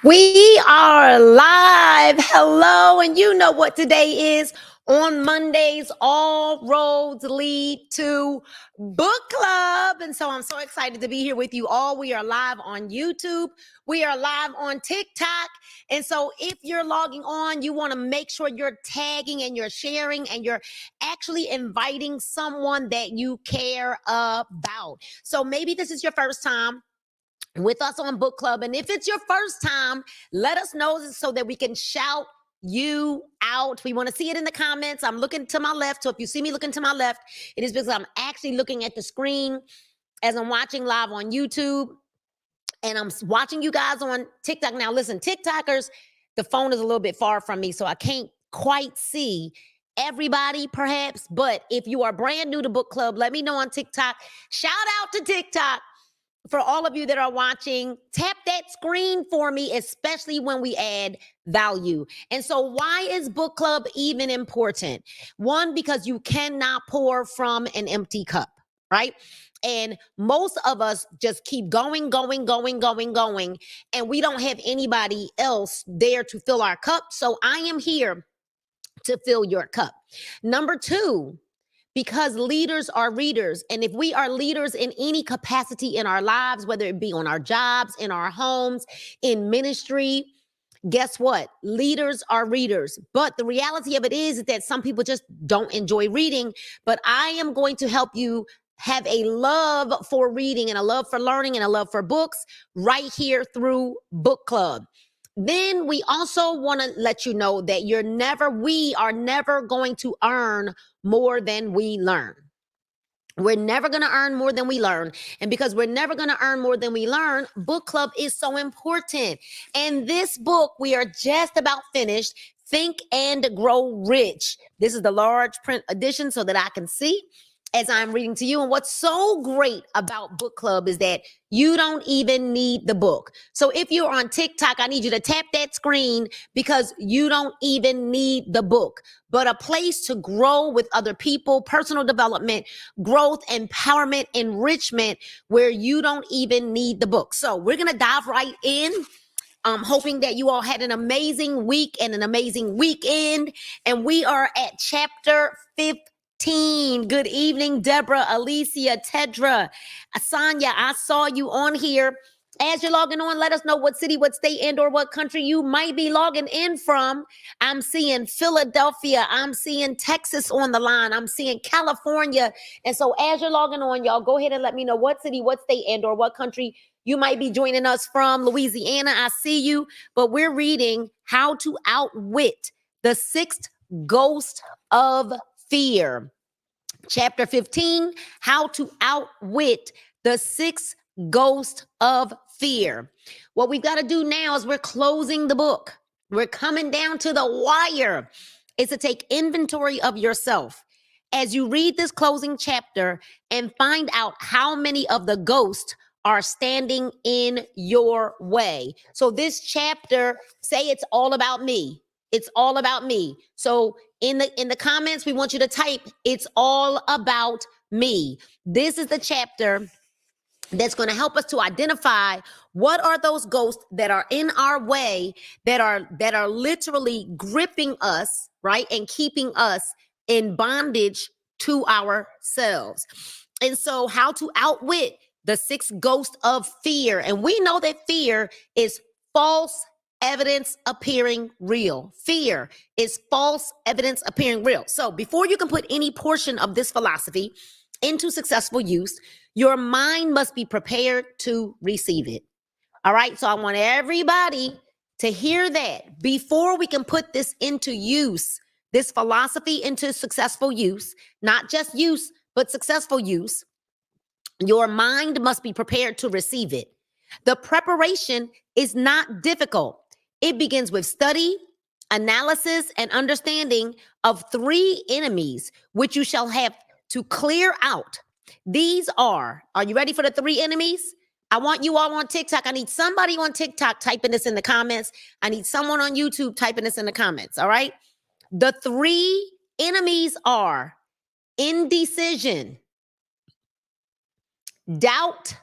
We are live. Hello. And you know what today is. On Mondays, all roads lead to book club. And so I'm so excited to be here with you all. We are live on YouTube. We are live on TikTok. And so if you're logging on, you want to make sure you're tagging and you're sharing and you're actually inviting someone that you care about. So maybe this is your first time with us on book club, and if it's your first time, let us know so that we can shout you out. We want to see it in the comments. I'm looking to my left, so if you see me looking to my left, it is because I'm actually looking at the screen as I'm watching live on YouTube, and I'm watching you guys on TikTok. Now listen, TikTokers, the phone is a little bit far from me, so I can't quite see everybody perhaps, but if you are brand new to book club, let me know on TikTok. Shout out to TikTok. For all of you that are watching, tap that screen for me, especially when we add value. And so why is book club even important? One, because you cannot pour from an empty cup, right? And most of us just keep going, and we don't have anybody else there to fill our cup. So I am here to fill your cup. Number two, because leaders are readers. And if we are leaders in any capacity in our lives, whether it be on our jobs, in our homes, in ministry, guess what? Leaders are readers. But the reality of it is that some people just don't enjoy reading. But I am going to help you have a love for reading and a love for learning and a love for books right here through book club. Then we also want to let you know that we are never going to earn more than we learn. We're never going to earn more than we learn. And because we're never going to earn more than we learn, book club is so important. And this book, we are just about finished, Think and Grow Rich. This is the large print edition so that I can see as I'm reading to you. And what's so great about book club is that you don't even need the book. So if you're on TikTok, I need you to tap that screen because you don't even need the book, but a place to grow with other people, personal development, growth, empowerment, enrichment, where you don't even need the book. So we're going to dive right in. I'm hoping that you all had an amazing week and an amazing weekend. And we are at chapter 15. Good evening, Deborah, Alicia, Tedra, Asanya. I saw you on here. As you're logging on, let us know what city, what state, and or what country you might be logging in from. I'm seeing Philadelphia. I'm seeing Texas on the line. I'm seeing California. And so as you're logging on, y'all, go ahead and let me know what city, what state, and or what country you might be joining us from. Louisiana, I see you. But we're reading How to Outwit the Sixth Ghost of Fear. Chapter 15, How to Outwit the Sixth Ghost of Fear. What we've got to do now is we're closing the book. We're coming down to the wire. Is to take inventory of yourself as you read this closing chapter and find out how many of the ghosts are standing in your way. So this chapter, say it's all about me. It's all about me. So in the comments, we want you to type, it's all about me. This is the chapter that's going to help us to identify what are those ghosts that are in our way, that are literally gripping us, right? And keeping us in bondage to ourselves. And so how to outwit the sixth ghost of fear. And we know that fear is false evidence appearing real. Fear is false evidence appearing real. So before you can put any portion of this philosophy into successful use, your mind must be prepared to receive it. All right. So I want everybody to hear that before we can put this into use, this philosophy into successful use, not just use, but successful use. Your mind must be prepared to receive it. The preparation is not difficult. It begins with study, analysis, and understanding of three enemies, which you shall have to clear out. These are you ready for the three enemies? I want you all on TikTok. I need somebody on TikTok typing this in the comments. I need someone on YouTube typing this in the comments. All right. The three enemies are indecision, doubt,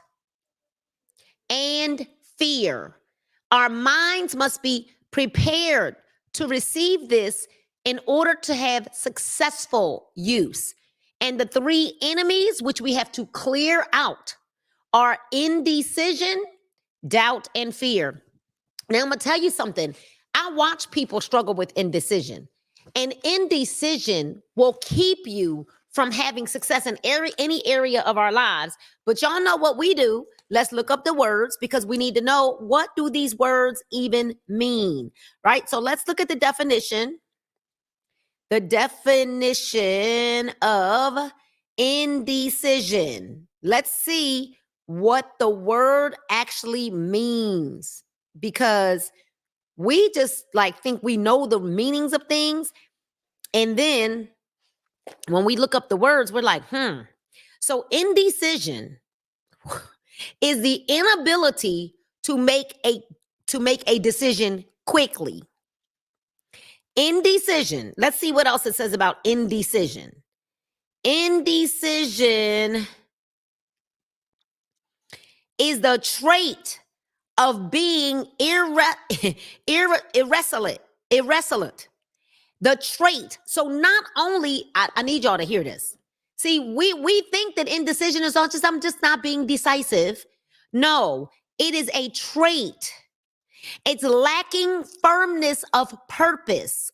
and fear. Our minds must be prepared to receive this in order to have successful use. And the three enemies which we have to clear out are indecision, doubt, and fear. Now, I'm going to tell you something. I watch people struggle with indecision, and indecision will keep you from having success in any area of our lives. But y'all know what we do. Let's look up the words because we need to know, what do these words even mean, right? So let's look at the definition. The definition of indecision. Let's see what the word actually means, because we just like think we know the meanings of things, and then when we look up the words, we're like, So indecision is the inability to make a decision quickly. Indecision. Let's see what else it says about indecision. Indecision is the trait of being irresolute. The trait. So not only, I need y'all to hear this. See, we think that indecision is not just, I'm just not being decisive. No, it is a trait. It's lacking firmness of purpose.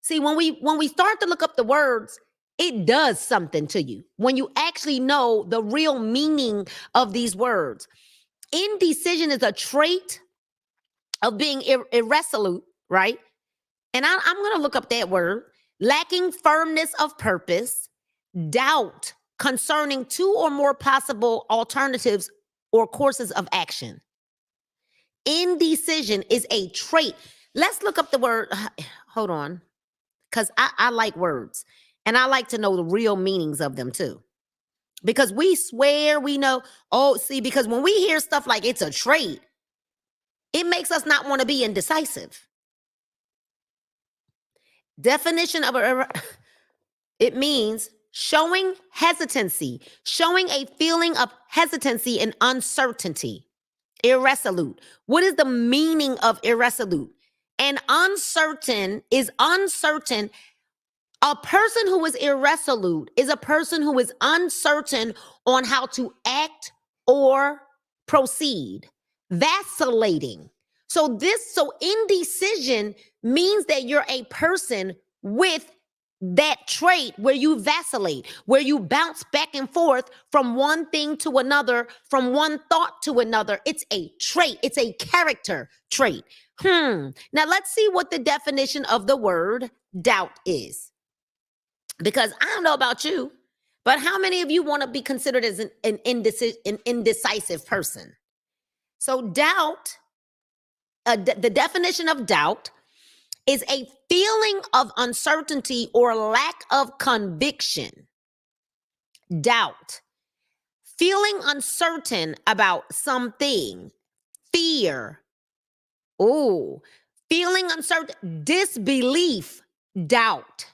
See, when we start to look up the words, it does something to you when you actually know the real meaning of these words. Indecision is a trait of being irresolute, right? And I'm going to look up that word. Lacking firmness of purpose, doubt concerning two or more possible alternatives or courses of action. Indecision is a trait. Let's look up the word. Hold on. Because I like words. And I like to know the real meanings of them too. Because we swear we know. Because when we hear stuff like it's a trait, it makes us not want to be indecisive. Definition of it means showing hesitancy, showing a feeling of hesitancy and uncertainty. Irresolute. What is the meaning of irresolute? And uncertain is uncertain. A person who is irresolute is a person who is uncertain on how to act or proceed. Vacillating. So indecision means that you're a person with that trait where you vacillate, where you bounce back and forth from one thing to another, from one thought to another. It's a trait. It's a character trait. Now let's see what the definition of the word doubt is. Because I don't know about you, but how many of you want to be considered as an indecisive person? So doubt, the definition of doubt is a feeling of uncertainty or lack of conviction. Doubt. Feeling uncertain about something. Fear. Feeling uncertain. Disbelief. Doubt.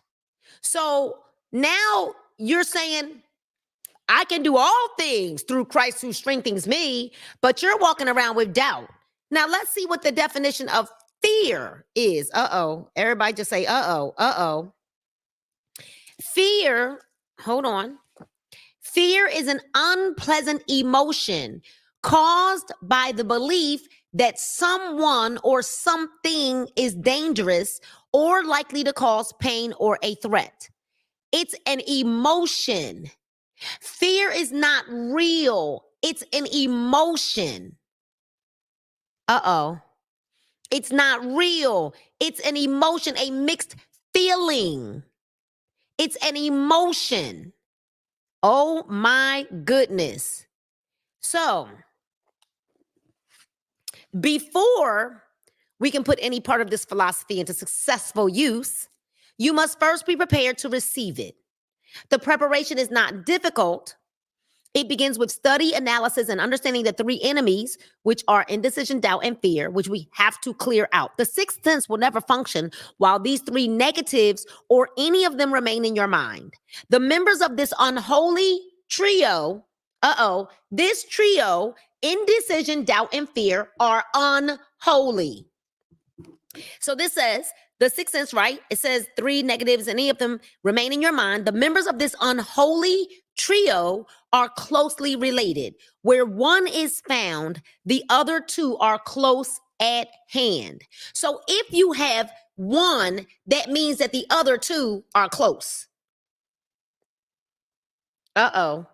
So now you're saying, I can do all things through Christ who strengthens me, but you're walking around with doubt. Now let's see what the definition of fear is. Everybody just say, Fear, hold on. Fear is an unpleasant emotion caused by the belief that someone or something is dangerous or likely to cause pain or a threat. It's an emotion. Fear is not real. It's an emotion. It's not real. It's an emotion, a mixed feeling. It's an emotion. Oh my goodness. So, before we can put any part of this philosophy into successful use, you must first be prepared to receive it. The preparation is not difficult. It begins with study, analysis, and understanding the three enemies, which are indecision, doubt, and fear, which we have to clear out. The sixth sense will never function while these three negatives or any of them remain in your mind. The members of this unholy trio, this trio Indecision, doubt, and fear are unholy. So this says the sixth sense, right? It says three negatives, any of them remain in your mind. The members of this unholy trio are closely related. Where one is found, the other two are close at hand. So if you have one, that means that the other two are close. Uh-oh.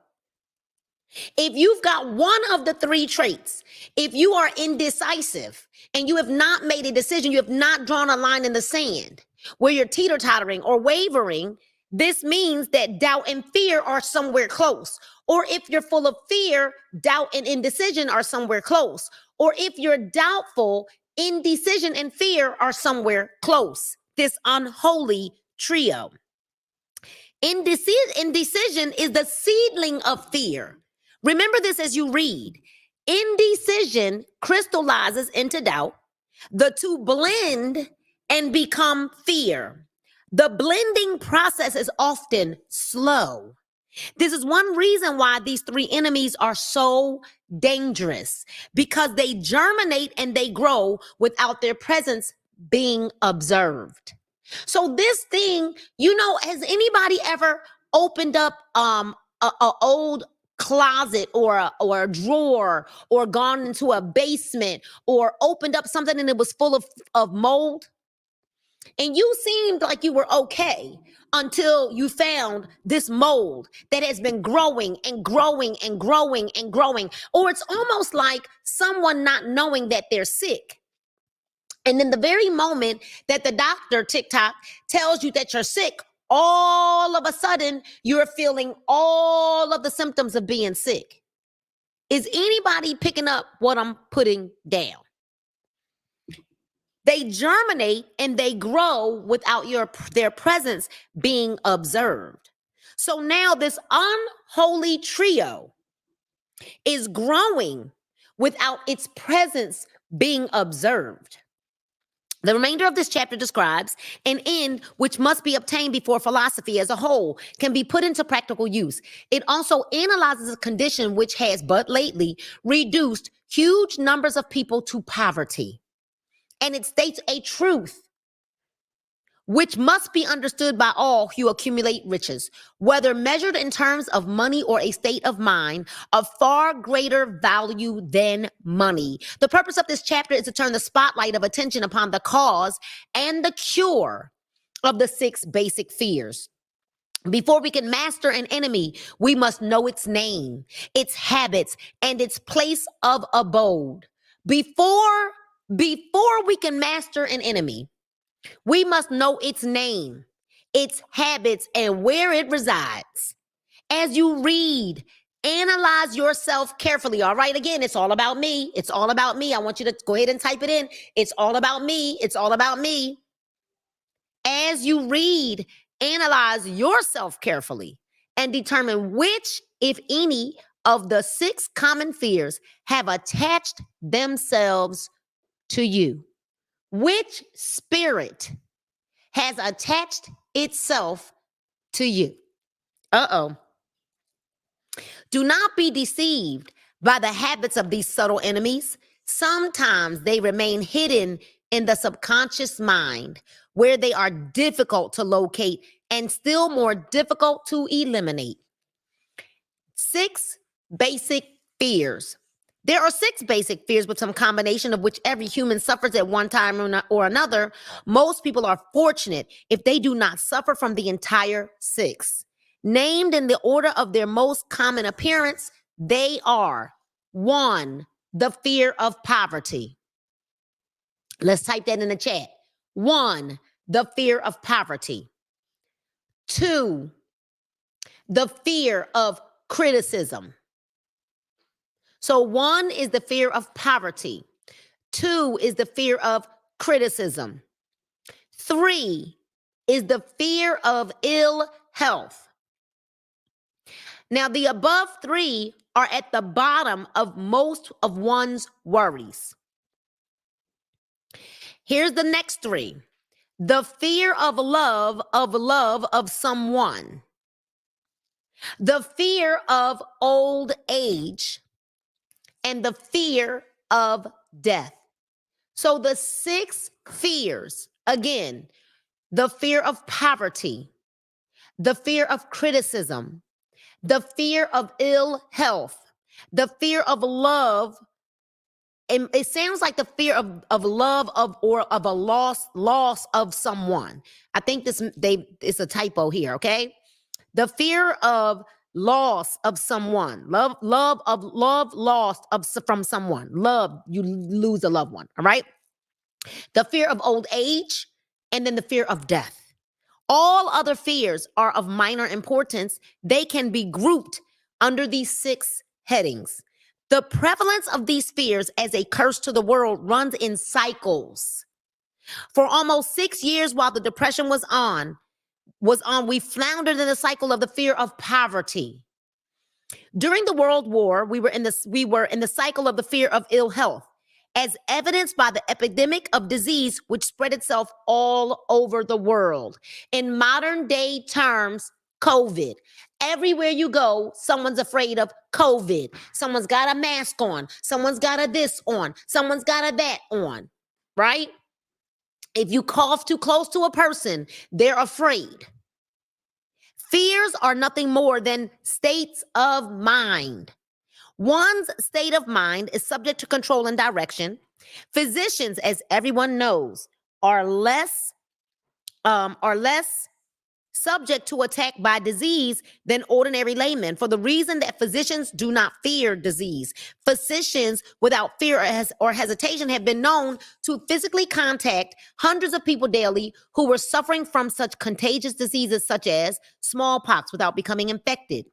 If you've got one of the three traits, if you are indecisive and you have not made a decision, you have not drawn a line in the sand where you're teeter-tottering or wavering, this means that doubt and fear are somewhere close. Or if you're full of fear, doubt and indecision are somewhere close. Or if you're doubtful, indecision and fear are somewhere close. This unholy trio. Indecision is the seedling of fear. Remember this as you read. Indecision crystallizes into doubt. The two blend and become fear. The blending process is often slow. This is one reason why these three enemies are so dangerous, because they germinate and they grow without their presence being observed. So this thing, has anybody ever opened up a old closet or a drawer, or gone into a basement, or opened up something and it was full of mold? And you seemed like you were okay until you found this mold that has been growing and growing and growing and growing. Or it's almost like someone not knowing that they're sick. And in the very moment that the doctor, TikTok, tells you that you're sick, all of a sudden you're feeling all of the symptoms of being sick. Is anybody picking up what I'm putting down? They germinate and they grow without their presence being observed. So now this unholy trio is growing without its presence being observed. The remainder of this chapter describes an end which must be obtained before philosophy as a whole can be put into practical use. It also analyzes a condition which has but lately reduced huge numbers of people to poverty. And it states a truth which must be understood by all who accumulate riches, whether measured in terms of money or a state of mind, of far greater value than money. The purpose of this chapter is to turn the spotlight of attention upon the cause and the cure of the 6 basic fears. Before we can master an enemy, we must know its name, its habits, and its place of abode. Before we can master an enemy, we must know its name, its habits, and where it resides. As you read, analyze yourself carefully. All right, again, it's all about me. It's all about me. I want you to go ahead and type it in. It's all about me. It's all about me. As you read, analyze yourself carefully and determine which, if any, of the 6 common fears have attached themselves to you. Which spirit has attached itself to you? Uh-oh. Do not be deceived by the habits of these subtle enemies. Sometimes they remain hidden in the subconscious mind, where they are difficult to locate and still more difficult to eliminate. 6 basic fears. There are 6 basic fears with some combination of which every human suffers at one time or another. Most people are fortunate if they do not suffer from the entire 6. Named in the order of their most common appearance, they are: 1, the fear of poverty. Let's type that in the chat. 1, the fear of poverty. 2, the fear of criticism. So 1 is the fear of poverty. 2 is the fear of criticism. 3 is the fear of ill health. Now, the above 3 are at the bottom of most of one's worries. Here's the next 3. The fear of love of someone. The fear of old age. and the fear of death. So the 6 fears, again, the fear of poverty, the fear of criticism, the fear of ill health, the fear of love. And it sounds like the fear of love or of a loss of someone. I think it's a typo here, okay? The fear of loss of someone, love lost from someone, love, you lose a loved one, all right? The fear of old age, and then the fear of death. All other fears are of minor importance. They can be grouped under these 6 headings. The prevalence of these fears as a curse to the world runs in cycles. For almost 6 years while the Depression was on, we floundered in the cycle of the fear of poverty. During the World War, we were in the cycle of the fear of ill health, as evidenced by the epidemic of disease which spread itself all over the world. In modern day terms, COVID. Everywhere you go, someone's afraid of COVID. Someone's got a mask on. Someone's got a this on. Someone's got a that on, right? If you cough too close to a person, they're afraid. Fears are nothing more than states of mind. One's state of mind is subject to control and direction. Physicians, as everyone knows, are less subject to attack by disease than ordinary laymen, for the reason that physicians do not fear disease. Physicians, without fear or hesitation, have been known to physically contact hundreds of people daily who were suffering from such contagious diseases such as smallpox without becoming infected.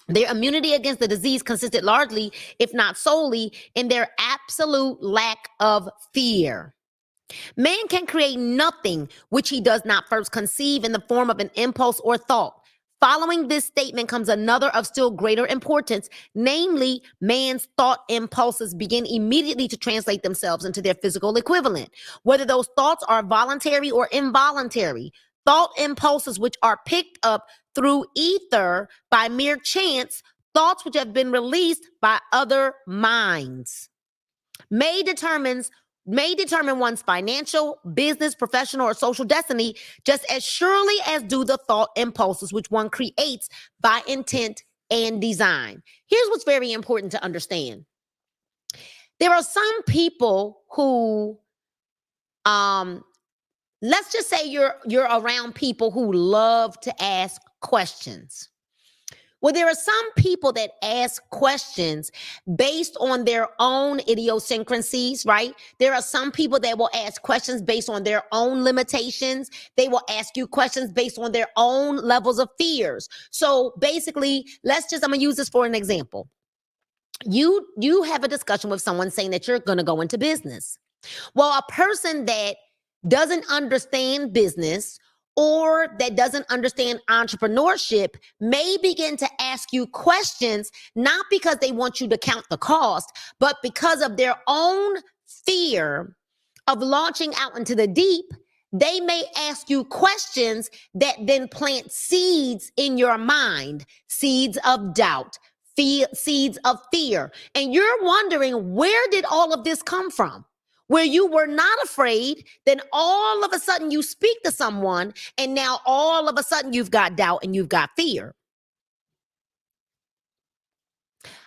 Their immunity against the disease consisted largely, if not solely, in their absolute lack of fear. Man can create nothing which he does not first conceive in the form of an impulse or thought. Following this statement comes another of still greater importance, namely, man's thought impulses begin immediately to translate themselves into their physical equivalent, whether those thoughts are voluntary or involuntary. Thought impulses which are picked up through ether by mere chance, thoughts which have been released by other minds, may determine one's financial, business, professional, or social destiny just as surely as do the thought impulses which one creates by intent and design. Here's what's very important to understand. There are some people who, let's just say you're around people who love to ask questions. Well, there are some people that ask questions based on their own idiosyncrasies, right? There are some people that will ask questions based on their own limitations. They will ask you questions based on their own levels of fears. So basically, I'm going to use this for an example. You have a discussion with someone saying that you're going to go into business. Well, a person that doesn't understand business or that doesn't understand entrepreneurship may begin to ask you questions, not because they want you to count the cost, but because of their own fear of launching out into the deep. They may ask you questions that then plant seeds in your mind, seeds of doubt, seeds of fear. And you're wondering, where did all of this come from? Where you were not afraid, then all of a sudden you speak to someone, and now all of a sudden you've got doubt and you've got fear.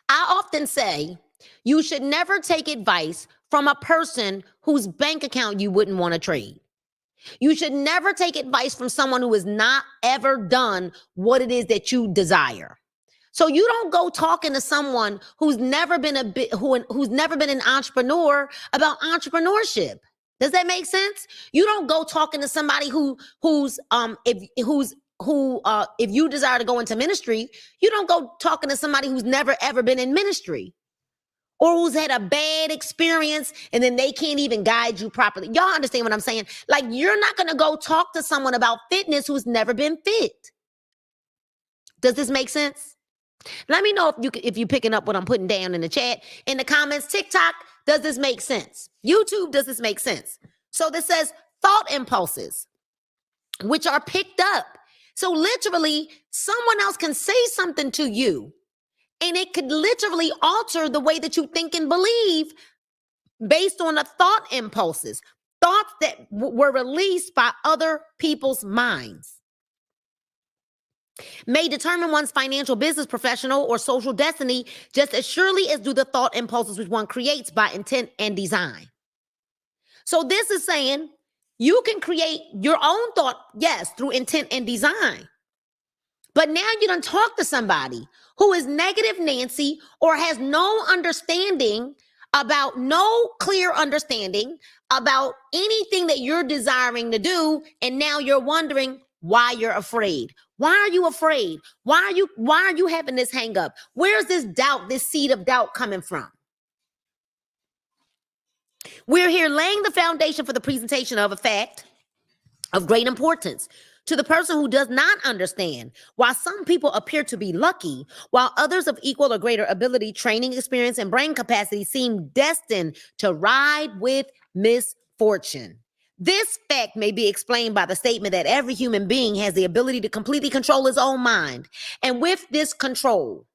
I often say you should never take advice from a person whose bank account you wouldn't want to trade. You should never take advice from someone who has not ever done what it is that you desire. So you don't go talking to someone who's never been who's never been an entrepreneur about entrepreneurship. Does that make sense? You don't go talking to somebody if you desire to go into ministry, you don't go talking to somebody who's never ever been in ministry or who's had a bad experience and then they can't even guide you properly. Y'all understand what I'm saying? Like, you're not going to go talk to someone about fitness who's never been fit. Does this make sense? Let me know if you're picking up what I'm putting down in the chat, in the comments. TikTok, does this make sense? YouTube, does this make sense? So this says thought impulses, which are picked up. So literally, someone else can say something to you, And it could literally alter the way that you think and believe based on the thought impulses, thoughts that were released by other people's minds. May determine one's financial, business, professional, or social destiny just as surely as do the thought impulses which one creates by intent and design. So this is saying you can create your own thought, yes, through intent and design. But now you done talk to somebody who is negative Nancy or has no understanding about, no clear understanding about anything that you're desiring to do. And now you're wondering why you're afraid. Why are you afraid? Why are you having this hang up? Where's this doubt, this seed of doubt coming from? We're here laying the foundation for the presentation of a fact of great importance to the person who does not understand why some people appear to be lucky, while others of equal or greater ability, training, experience, and brain capacity seem destined to ride with misfortune. This fact may be explained by the statement that every human being has the ability to completely control his own mind. And with this control,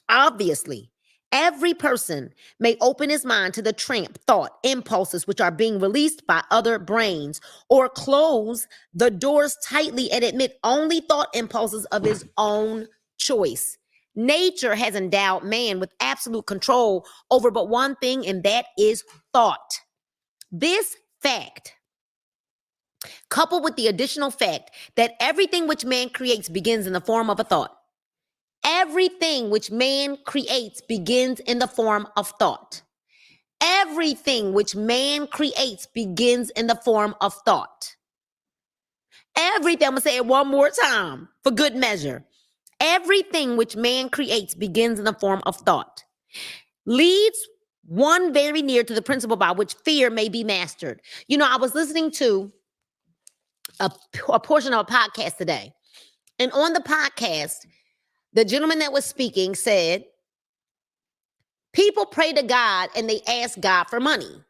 obviously, every person may open his mind to the tramp thought impulses which are being released by other brains, or close the doors tightly and admit only thought impulses of his own choice. Nature has endowed man with absolute control over but one thing, and that is thought. This fact, coupled with the additional fact that everything which man creates begins in the form of a thought. Everything which man creates begins in the form of thought. Everything which man creates begins in the form of thought. Everything, I'm going to say it one more time for good measure. Everything which man creates begins in the form of thought. Leads one very near to the principle by which fear may be mastered. You know, I was listening to a portion of a podcast today, and on the podcast, the gentleman that was speaking said, people pray to God and they ask God for money.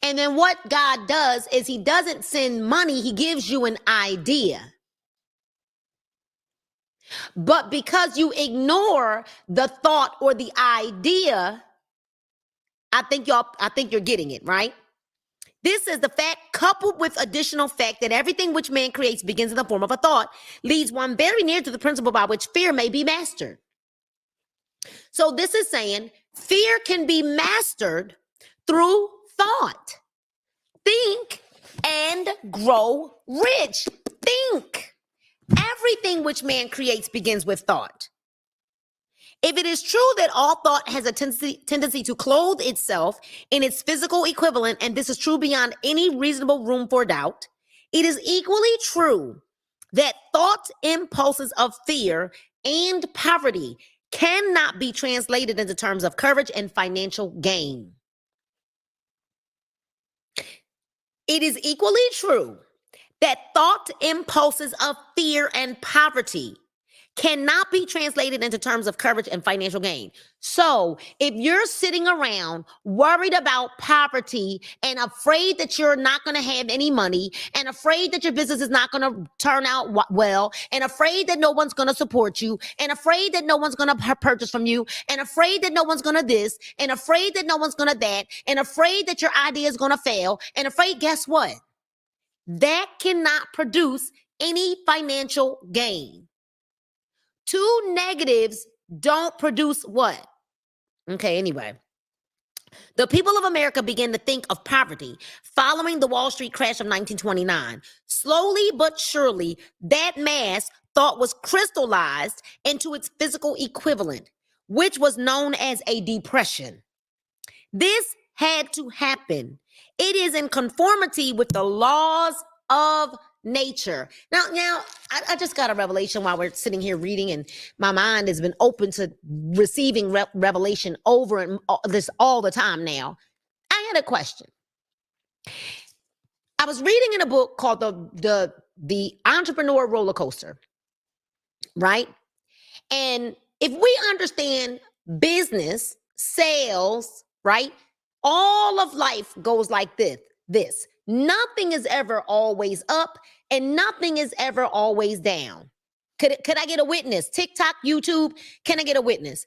And then what God does is he doesn't send money, he gives you an idea. But because you ignore the thought or the idea, I think you're getting it, right? This is the fact, coupled with additional fact that everything which man creates begins in the form of a thought, leads one very near to the principle by which fear may be mastered. So this is saying fear can be mastered through thought. Think and grow rich. Think. Everything which man creates begins with thought. If it is true that all thought has a tendency to clothe itself in its physical equivalent, and this is true beyond any reasonable room for doubt, it is equally true that thought impulses of fear and poverty cannot be translated into terms of courage and financial gain. It is equally true that thought impulses of fear and poverty cannot be translated into terms of courage and financial gain. So if you're sitting around worried about poverty and afraid that you're not going to have any money, and afraid that your business is not going to turn out well, and afraid that no one's going to support you, and afraid that no one's going to purchase from you, and afraid that no one's going to this, and afraid that no one's going to that, and afraid that your idea is going to fail, and afraid, guess what? That cannot produce any financial gain. Two negatives don't produce what? Okay, anyway. The people of America began to think of poverty following the Wall Street crash of 1929. Slowly but surely, that mass thought was crystallized into its physical equivalent, which was known as a depression. This had to happen. It is in conformity with the laws of nature. Now, I just got a revelation while we're sitting here reading, and my mind has been open to receiving revelation over and this all the time now. I had a question. I was reading in a book called the Entrepreneur Roller Coaster, right? And if we understand business, sales, right? All of life goes like this. Nothing is ever always up and nothing is ever always down. Could I get a witness? TikTok, YouTube, can I get a witness?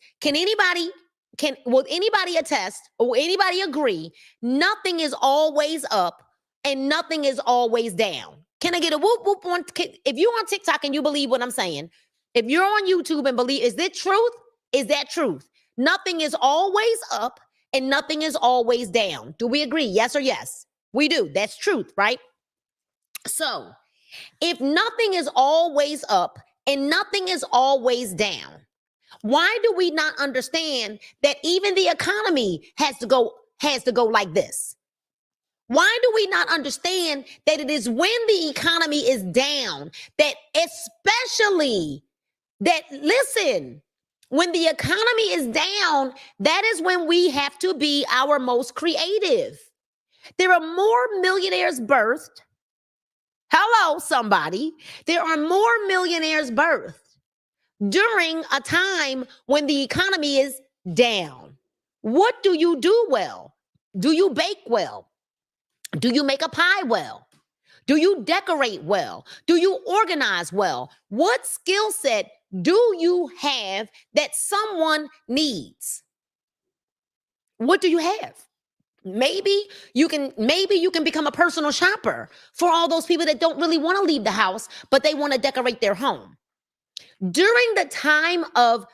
Will anybody attest or anybody agree nothing is always up and nothing is always down? Can I get a whoop whoop on? If you're on TikTok and you believe what I'm saying, if you're on YouTube and believe, is it truth? Is that truth? Nothing is always up and nothing is always down. Do we agree? Yes or yes? We do. That's truth, right? So if nothing is always up and nothing is always down, why do we not understand that even the economy has to go like this? Why do we not understand that it is when the economy is down that listen, when the economy is down, that is when we have to be our most creative. There are more millionaires birthed. Hello, somebody. There are more millionaires birthed during a time when the economy is down. What do you do well? Do you bake well? Do you make a pie well? Do you decorate well? Do you organize well? What skill set do you have that someone needs? What do you have? Maybe you can become a personal shopper for all those people that don't really want to leave the house, but they want to decorate their home. During the time of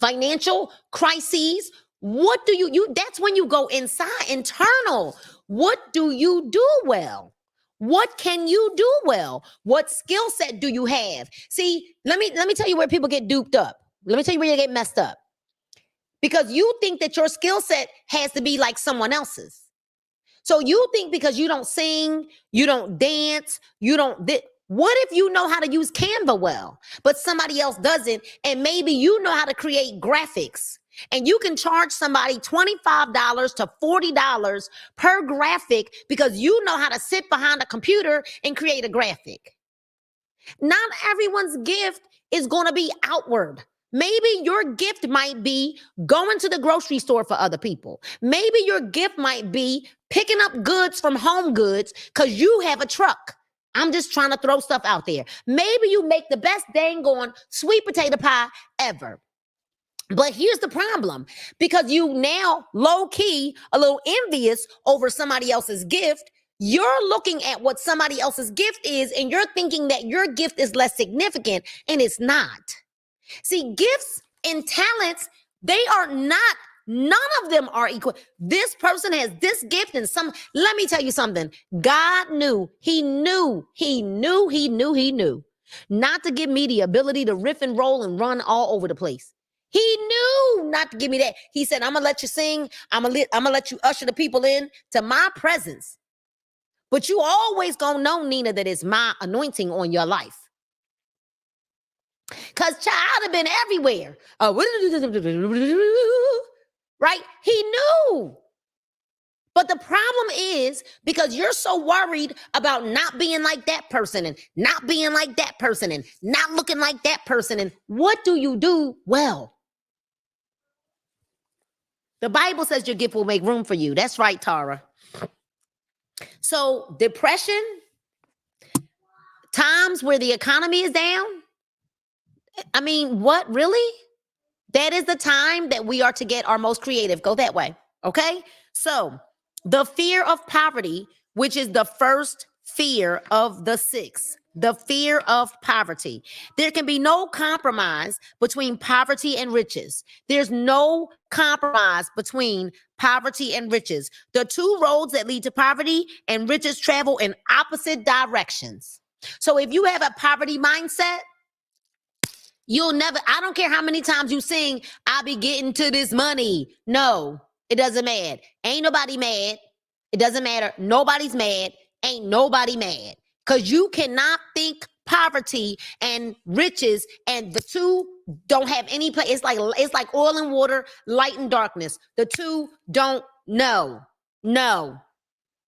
financial crises, what do you that's when you go internal. What do you do well? What can you do well? What skill set do you have? See, let me tell you where people get duped up. Let me tell you where you get messed up. Because you think that your skill set has to be like someone else's. So you think because you don't sing, you don't dance, what if you know how to use Canva well, but somebody else doesn't? And maybe you know how to create graphics and you can charge somebody $25 to $40 per graphic because you know how to sit behind a computer and create a graphic. Not everyone's gift is going to be outward. Maybe your gift might be going to the grocery store for other people. Maybe your gift might be picking up goods from Home Goods because you have a truck. I'm just trying to throw stuff out there. Maybe you make the best dang on sweet potato pie ever. But here's the problem, because you now low key a little envious over somebody else's gift. You're looking at what somebody else's gift is and you're thinking that your gift is less significant, and it's not. See, gifts and talents, none of them are equal. This person has this gift and let me tell you something. God knew not to give me the ability to riff and roll and run all over the place. He knew not to give me that. He said, I'm going to let you sing. I'm going to let you usher the people in to my presence. But you always going to know, Nina, that it's my anointing on your life. Because child have been everywhere. Right? He knew. But the problem is because you're so worried about not being like that person and not being like that person and not looking like that person. And what do you do well? The Bible says your gift will make room for you. That's right, Tara. So depression, times where the economy is down. I mean, what really? That is the time that we are to get our most creative. Go that way. Okay. So the fear of poverty, which is the first fear of the six, the fear of poverty. There can be no compromise between poverty and riches. There's no compromise between poverty and riches. The two roads that lead to poverty and riches travel in opposite directions. So if you have a poverty mindset, I don't care how many times you sing, I'll be getting to this money. No, it doesn't matter. Ain't nobody mad. It doesn't matter. Nobody's mad. Ain't nobody mad. Because you cannot think poverty and riches and the two don't have any place. It's like oil and water, light and darkness. The two don't know.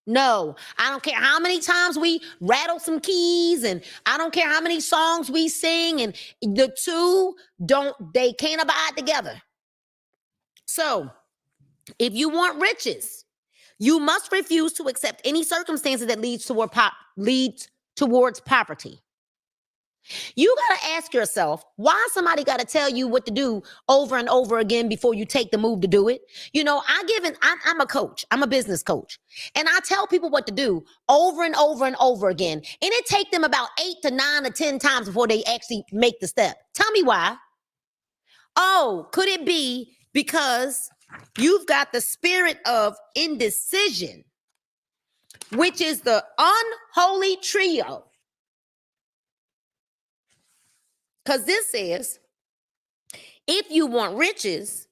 No, I don't care how many times we rattle some keys and I don't care how many songs we sing, and the two they can't abide together. So if you want riches, you must refuse to accept any circumstances that leads towards poverty. You got to ask yourself why somebody got to tell you what to do over and over again before you take the move to do it. I'm a coach. I'm a business coach. And I tell people what to do over and over and over again. And it takes them about 8 to 9 or 10 times before they actually make the step. Tell me why. Oh, could it be because you've got the spirit of indecision, which is the unholy trio? Because this says, if you want riches,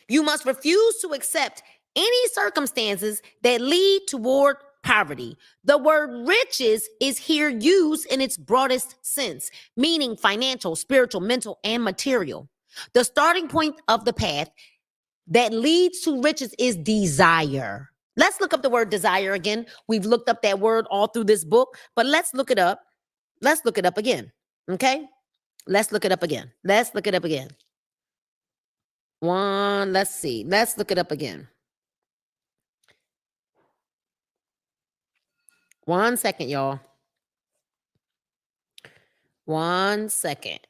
you must refuse to accept any circumstances that lead toward poverty. The word riches is here used in its broadest sense, meaning financial, spiritual, mental, and material. The starting point of the path that leads to riches is desire. Let's look up the word desire again. We've looked up that word all through this book, but let's look it up. Let's look it up again. Okay? Let's look it up again. Let's look it up again. Let's see. Let's look it up again. 1 second, y'all. 1 second.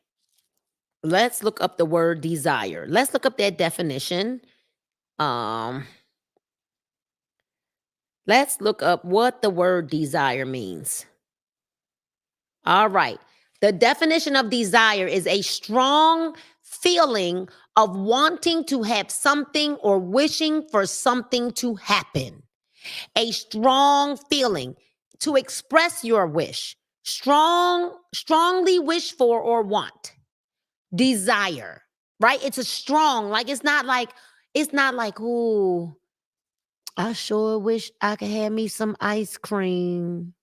Let's look up the word desire. Let's look up that definition. Let's look up what the word desire means. All right. The definition of desire is a strong feeling of wanting to have something or wishing for something to happen. A strong feeling to express your wish. Strongly wish for or want. Desire, right? It's a strong, like it's not like, ooh, I sure wish I could have me some ice cream.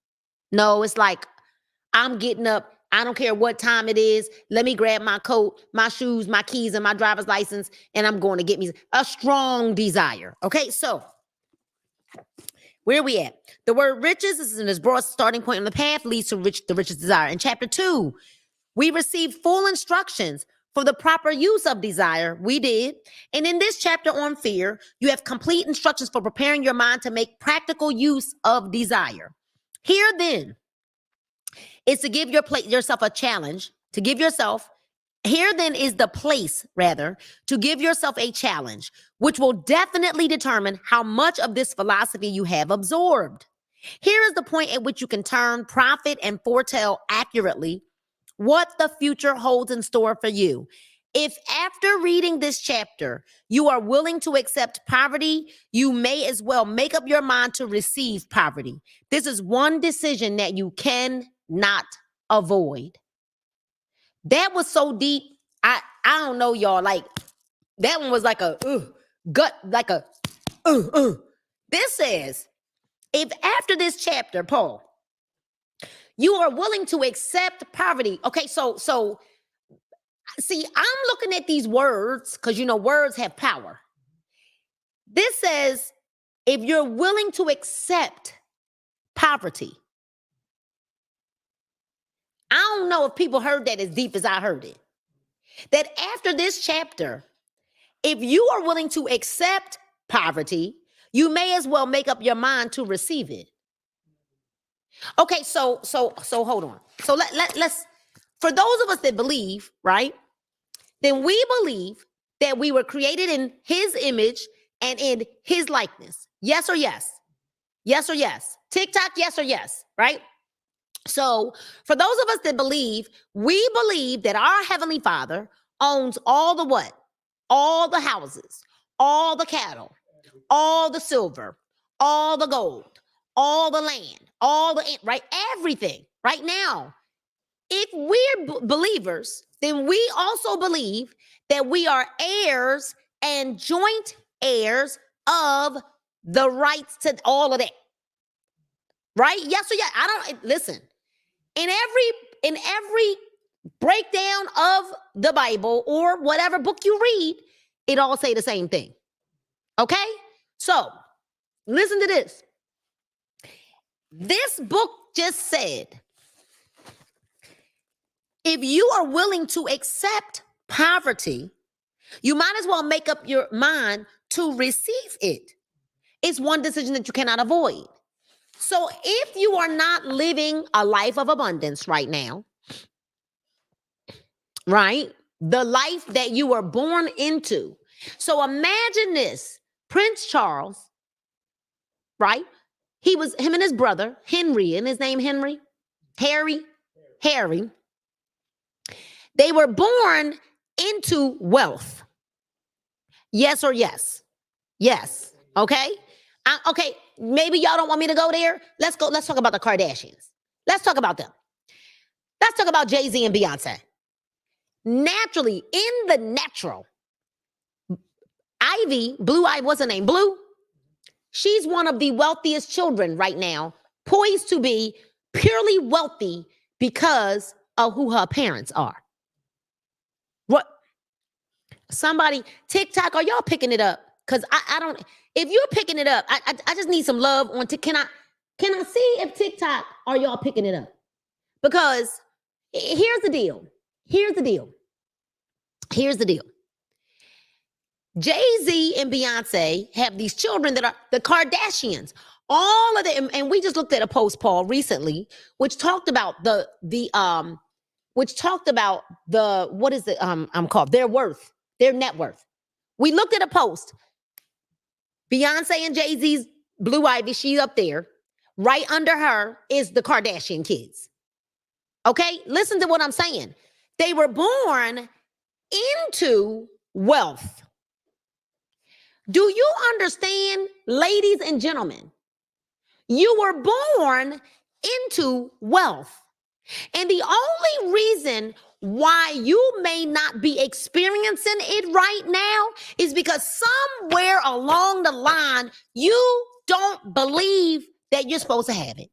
No, it's like, I'm getting up. I don't care what time it is. Let me grab my coat, my shoes, my keys, and my driver's license, and I'm going to get me a strong desire. Okay, so where are we at? The word riches is in its broad starting point on the path leads to the richest desire. In chapter 2, we received full instructions for the proper use of desire. We did. And in this chapter on fear, you have complete instructions for preparing your mind to make practical use of desire. Here then is to give yourself a challenge, to give yourself, here then is the place, rather, to give yourself a challenge, which will definitely determine how much of this philosophy you have absorbed. Here is the point at which you can turn, profit, and foretell accurately what the future holds in store for you. If after reading this chapter, you are willing to accept poverty, you may as well make up your mind to receive poverty. This is one decision that you cannot avoid. That was so deep. I don't know, y'all. Like, that one was like a gut, like a This says, if after this chapter, Paul, you are willing to accept poverty. Okay, so see, I'm looking at these words because, words have power. This says, if you're willing to accept poverty. I don't know if people heard that as deep as I heard it. That after this chapter, if you are willing to accept poverty, you may as well make up your mind to receive it. Okay, so hold on. So let's, for those of us that believe, right? Then we believe that we were created in his image and in his likeness. Yes or yes? Yes or yes? TikTok, yes or yes, right? So for those of us that believe, we believe that our Heavenly Father owns all the what? All the houses, all the cattle, all the silver, all the gold, all the land, right? Everything right now. If we're believers, then we also believe that we are heirs and joint heirs of the rights to all of that. Right? Yes or yeah. Listen. In every breakdown of the Bible or whatever book you read, it all say the same thing. Okay? So, listen to this. This book just said, if you are willing to accept poverty, you might as well make up your mind to receive it. It's one decision that you cannot avoid. So if you are not living a life of abundance right now, right? The life that you were born into. So imagine this. Prince Charles, right? Him and his brother, Henry, and his name Harry. They were born into wealth. Yes or yes? Yes. Okay. Okay. Maybe y'all don't want me to go there. Let's go. Let's talk about the Kardashians. Let's talk about them. Let's talk about Jay-Z and Beyonce. Naturally, in the natural, Blue Ivy, what's her name? Blue. She's one of the wealthiest children right now, poised to be purely wealthy because of who her parents are. What? Somebody, TikTok, are y'all picking it up? Because I don't, if you're picking it up, I just need some love on TikTok. Can I see if TikTok, are y'all picking it up? Because here's the deal. Jay-Z and Beyonce have these children that are the Kardashians. All of them, and we just looked at a post, Paul, recently, which talked about what is it? Called their worth, their net worth. We looked at a post. Beyonce and Jay-Z's Blue Ivy, she's up there. Right under her is the Kardashian kids. Okay, listen to what I'm saying. They were born into wealth. Do you understand, ladies and gentlemen? You were born into wealth. And the only reason why you may not be experiencing it right now is because somewhere along the line, you don't believe that you're supposed to have it.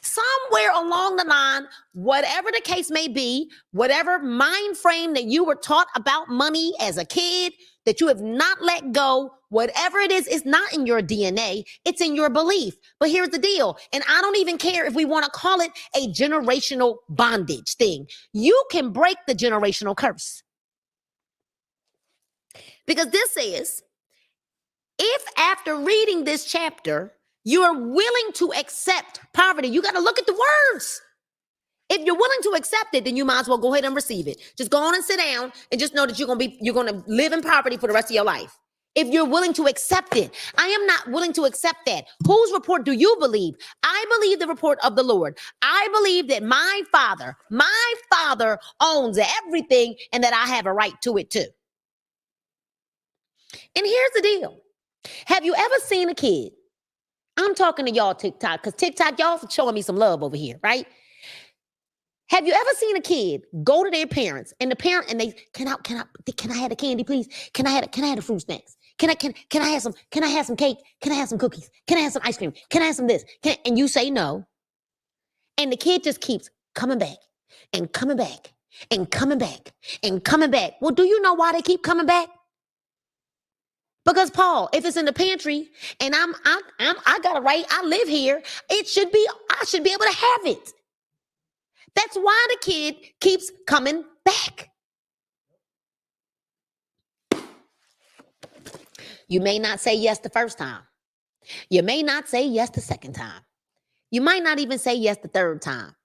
Somewhere along the line, whatever the case may be, whatever mind frame that you were taught about money as a kid, that you have not let go, whatever it is, it's not in your DNA, it's in your belief. But here's the deal, and I don't even care if we want to call it a generational bondage thing. You can break the generational curse. Because this says, if after reading this chapter, you are willing to accept poverty, you got to look at the words. If you're willing to accept it, then you might as well go ahead and receive it. Just go on and sit down and just know that you're going to live in poverty for the rest of your life. If you're willing to accept it, I am not willing to accept that. Whose report do you believe? I believe the report of the Lord. I believe that my father owns everything and that I have a right to it too. And here's the deal. Have you ever seen a kid? I'm talking to y'all TikTok, because TikTok, y'all showing me some love over here, right? Have you ever seen a kid go to their parents and the parent and they can I have the candy, please? Can I have the fruit snacks? Can I have some cake? Can I have some cookies? Can I have some ice cream? Can I have some this? And you say no. And the kid just keeps coming back and coming back and coming back and coming back. Well, do you know why they keep coming back? Because Paul, if it's in the pantry and I got it right, I live here, I should be able to have it. That's why the kid keeps coming back. You may not say yes the first time. You may not say yes the second time. You might not even say yes the third time.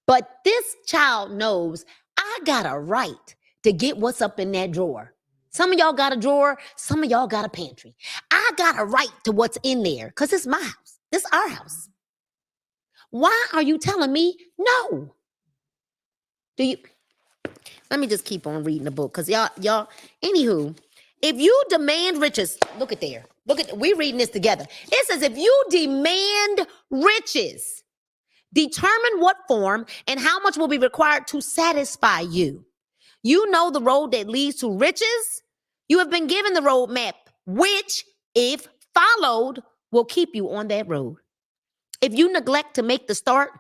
But this child knows I got a right to get what's up in that drawer. Some of y'all got a drawer. Some of y'all got a pantry. I got a right to what's in there because it's my house. This is our house. Why are you telling me no? Let me just keep on reading the book because y'all, anywho, if you demand riches, look at we're reading this together. It says, if you demand riches, determine what form and how much will be required to satisfy you. You know the road that leads to riches. You have been given the roadmap, which, if followed, will keep you on that road. If you neglect to make the start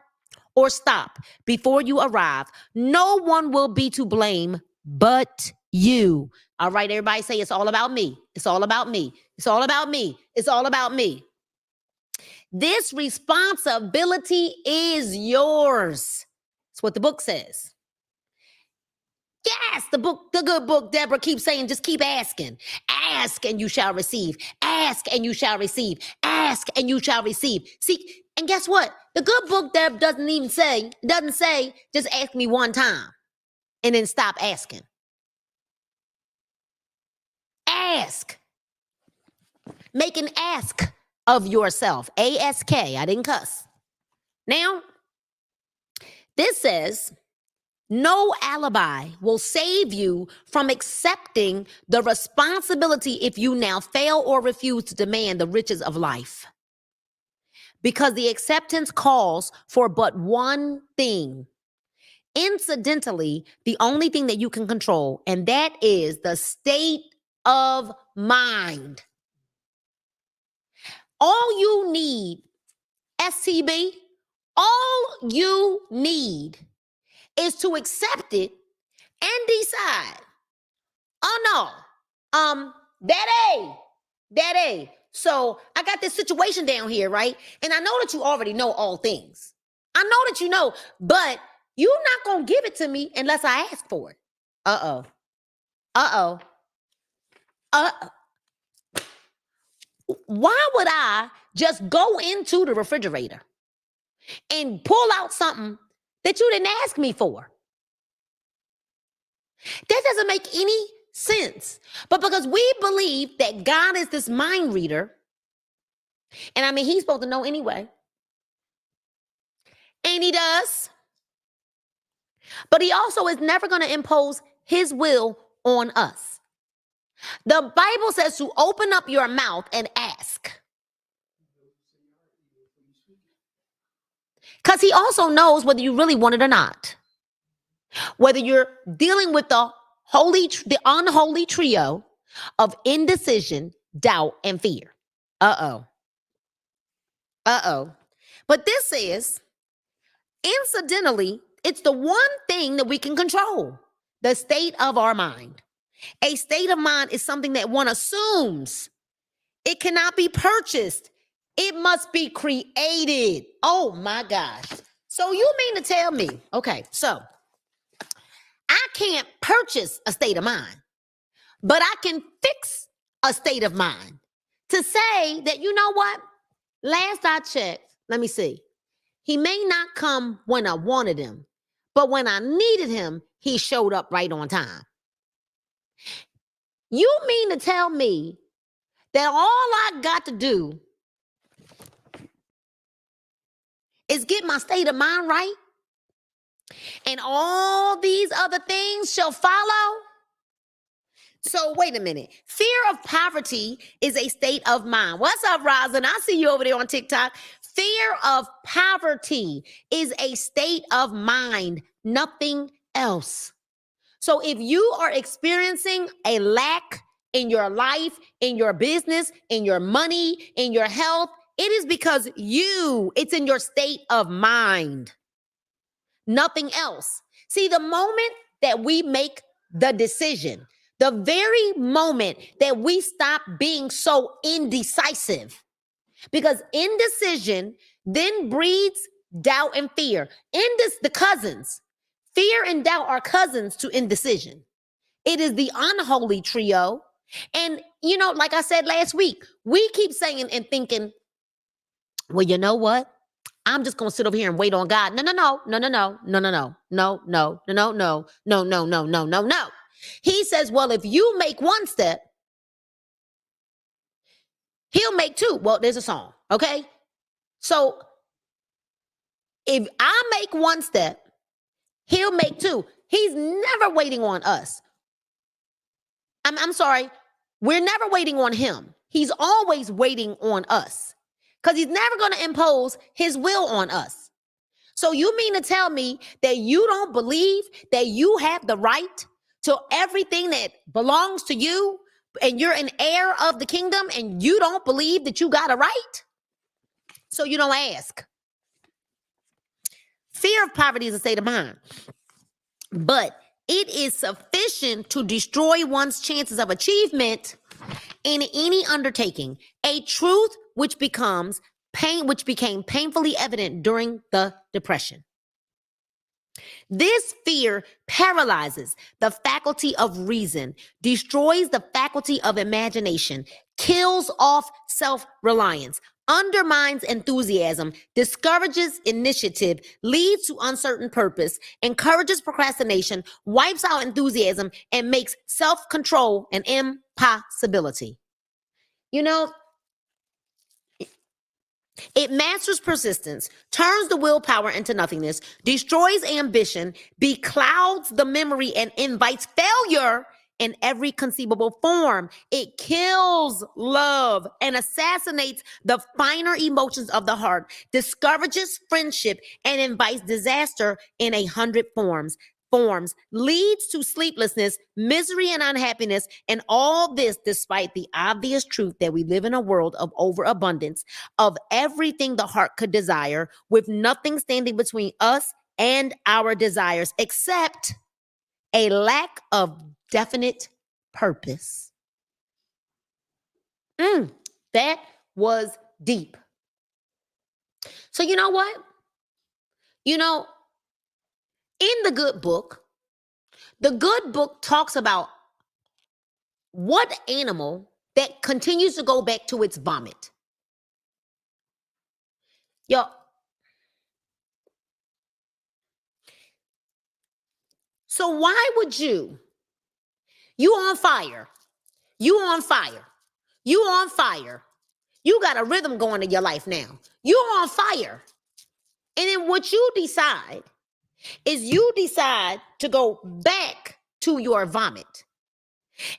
or stop before you arrive, no one will be to blame but you. All right, everybody say, it's all about me. It's all about me. It's all about me. It's all about me. This responsibility is yours. That's what the book says. Yes, the good book, Deborah keeps saying, just keep asking. Ask and you shall receive. Ask and you shall receive. Ask and you shall receive. See, and guess what? The good book, Deb, doesn't say, just ask me one time. and then stop asking. Ask. Make an ask of yourself. ASK. I didn't cuss. Now, this says, no alibi will save you from accepting the responsibility if you now fail or refuse to demand the riches of life. Because the acceptance calls for but one thing. Incidentally, the only thing that you can control, and that is the state of mind. All you need, STB, all you need is to accept it and decide, oh no, daddy. So I got this situation down here, right? And I know that you already know all things. I know that you know, but you're not going to give it to me unless I ask for it. Why would I just go into the refrigerator and pull out something that you didn't ask me for? That doesn't make any sense. But because we believe that God is this mind reader, and I mean, he's supposed to know anyway. And he does. But he also is never going to impose his will on us. The Bible says to open up your mouth and ask. Because he also knows whether you really want it or not. Whether you're dealing with the unholy trio of indecision, doubt, and fear. But this is, incidentally, it's the one thing that we can control, the state of our mind. A state of mind is something that one assumes. It cannot be purchased. It must be created. Oh my gosh. So you mean to tell me, okay, so I can't purchase a state of mind, but I can fix a state of mind to say that, you know what? Last I checked, let me see. He may not come when I wanted him, but when I needed him, he showed up right on time. You mean to tell me that all I got to do is get my state of mind right, and all these other things shall follow? So wait a minute. Fear of poverty is a state of mind. What's up, Rosin? I see you over there on TikTok. Fear of poverty is a state of mind, nothing else. So if you are experiencing a lack in your life, in your business, in your money, in your health, it is because it's in your state of mind. Nothing else. See, the moment that we make the decision, the very moment that we stop being so indecisive, because indecision then breeds doubt and fear. The cousins. Fear and doubt are cousins to indecision. It is the unholy trio. And, like I said last week, we keep saying and thinking, well, you know what? I'm just going to sit over here and wait on God. No. He says, well, if you make one step, he'll make two. Well, there's a song. Okay. So if I make one step, he'll make two. He's never waiting on us. I'm sorry. We're never waiting on him. He's always waiting on us because he's never going to impose his will on us. So you mean to tell me that you don't believe that you have the right to everything that belongs to you, and you're an heir of the kingdom, and you don't believe that you got a right? So you don't ask. Fear of poverty is a state of mind, but it is sufficient to destroy one's chances of achievement in any undertaking, a truth which became painfully evident during the Depression. This fear paralyzes the faculty of reason, destroys the faculty of imagination, kills off self-reliance, undermines enthusiasm, discourages initiative, leads to uncertain purpose, encourages procrastination, wipes out enthusiasm, and makes self-control an impossibility. You know, it masters persistence, turns the willpower into nothingness, destroys ambition, beclouds the memory, and invites failure in every conceivable form. It kills love and assassinates the finer emotions of the heart, discourages friendship, and invites disaster in 100 forms, leads to sleeplessness, misery, and unhappiness. And all this despite the obvious truth that we live in a world of overabundance of everything the heart could desire, with nothing standing between us and our desires except a lack of definite purpose. That was deep. So you know what? In the good book talks about what animal that continues to go back to its vomit. Yo. So why would you on fire. You on fire. You got a rhythm going in your life now. You on fire. And then what you decide is to go back to your vomit.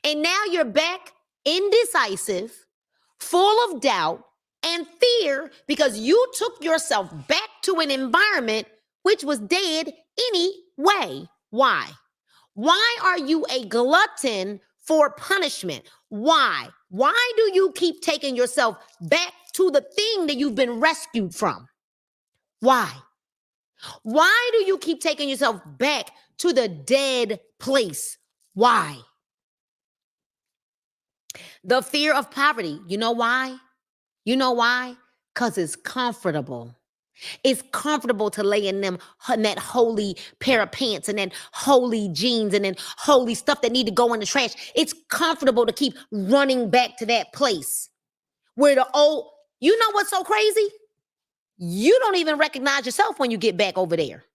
And now you're back indecisive, full of doubt and fear because you took yourself back to an environment which was dead anyway. Why? Why are you a glutton for punishment? Why? Why do you keep taking yourself back to the thing that you've been rescued from? Why? Why do you keep taking yourself back to the dead place? Why? The fear of poverty. You know why? Because it's comfortable. It's comfortable to lay in that holy pair of pants and then holy jeans and then holy stuff that need to go in the trash. It's comfortable to keep running back to that place where you know what's so crazy? You don't even recognize yourself when you get back over there.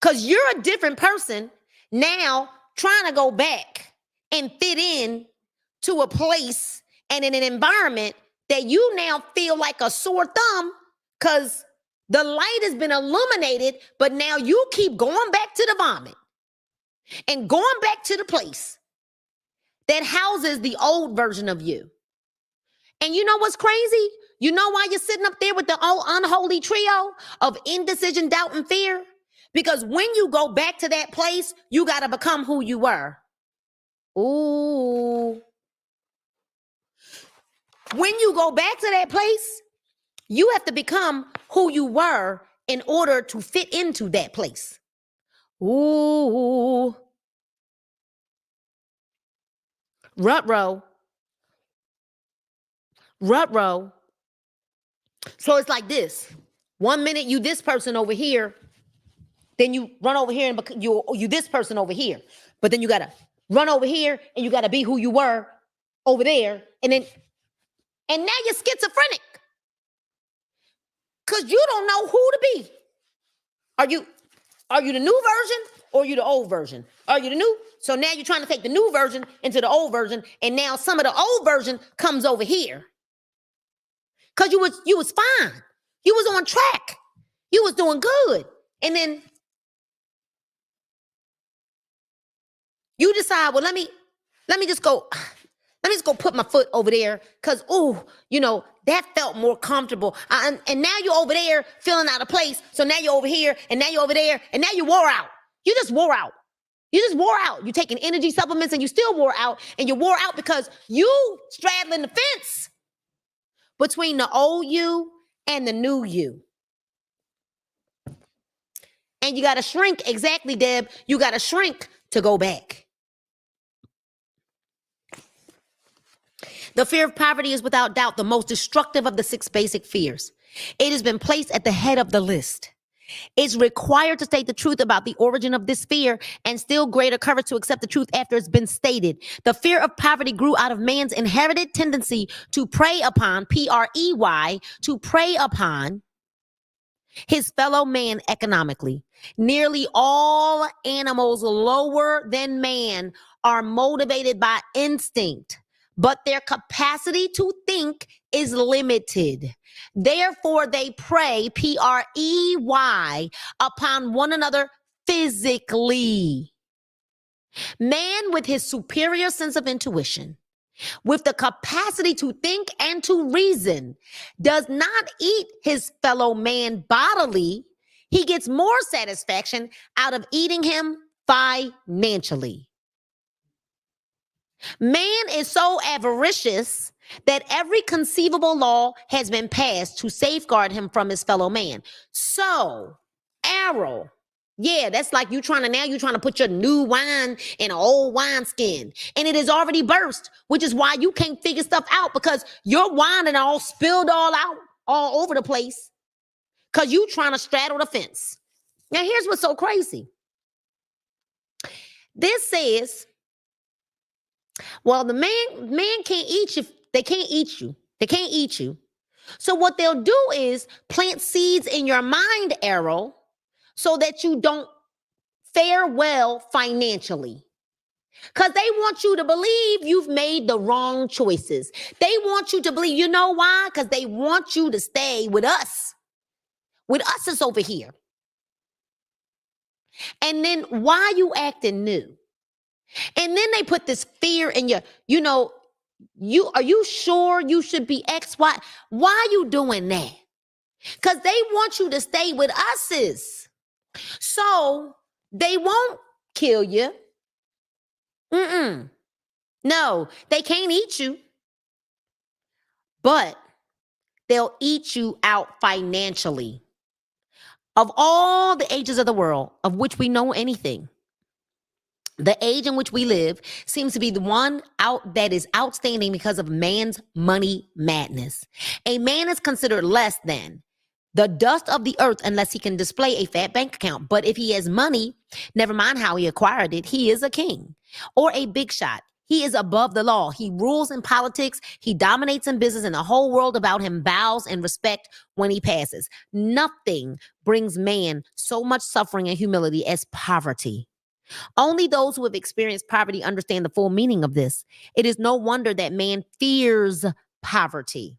Because you're a different person now trying to go back and fit in to a place and in an environment that you now feel like a sore thumb because the light has been illuminated, but now you keep going back to the vomit and going back to the place that houses the old version of you. And you know what's crazy? You know why you're sitting up there with the old unholy trio of indecision, doubt, and fear? Because when you go back to that place, you got to become who you were. Ooh. When you go back to that place, you have to become who you were in order to fit into that place. Ooh. Rut row. So it's like this. 1 minute you this person over here, then you run over here and you this person over here. But then you got to run over here and you got to be who you were over there. And now you're schizophrenic because you don't know who to be. Are you the new version or are you the old version? Are you the new? So now you're trying to take the new version into the old version, and now some of the old version comes over here. Because you was fine. You was on track. You was doing good. And then you decide, well, let me just go put my foot over there because, that felt more comfortable. And now you're over there feeling out of place. So now you're over here and now you're over there and now you wore out. You just wore out. You're taking energy supplements and you still wore out. And you wore out because you straddling the fence between the old you and the new you. And you got to shrink. Exactly, Deb. You got to shrink to go back. The fear of poverty is without doubt the most destructive of the 6 basic fears. It has been placed at the head of the list. It's required to state the truth about the origin of this fear and still greater courage to accept the truth after it's been stated. The fear of poverty grew out of man's inherited tendency to prey upon, P-R-E-Y, to prey upon his fellow man economically. Nearly all animals lower than man are motivated by instinct, but their capacity to think is limited. Therefore, they prey, P-R-E-Y, upon one another physically. Man, with his superior sense of intuition, with the capacity to think and to reason, does not eat his fellow man bodily. He gets more satisfaction out of eating him financially. Man is so avaricious that every conceivable law has been passed to safeguard him from his fellow man. So, Errol, yeah, that's like you're trying to put your new wine in an old wineskin, and it is already burst, which is why you can't figure stuff out, because your wine and all spilled all out all over the place because you trying to straddle the fence. Now, here's what's so crazy. This says, well, the man can't eat you. They can't eat you. They can't eat you. So what they'll do is plant seeds in your mind, Errol, so that you don't fare well financially. Because they want you to believe you've made the wrong choices. They want you to believe, you know why? Because they want you to stay with us. With us is over here. And then why you acting new? And then they put this fear in you. Are you sure you should be X, Y? Why are you doing that? Because they want you to stay with us. So they won't kill you. No, they can't eat you. But they'll eat you out financially. Of all the ages of the world of which we know anything, the age in which we live seems to be the one out that is outstanding because of man's money madness. A man is considered less than the dust of the earth unless he can display a fat bank account. But if he has money, never mind how he acquired it, he is a king or a big shot. He is above the law. He rules in politics. He dominates in business, and the whole world about him bows in respect when he passes. Nothing brings man so much suffering and humility as poverty. Only those who have experienced poverty understand the full meaning of this. It is no wonder that man fears poverty.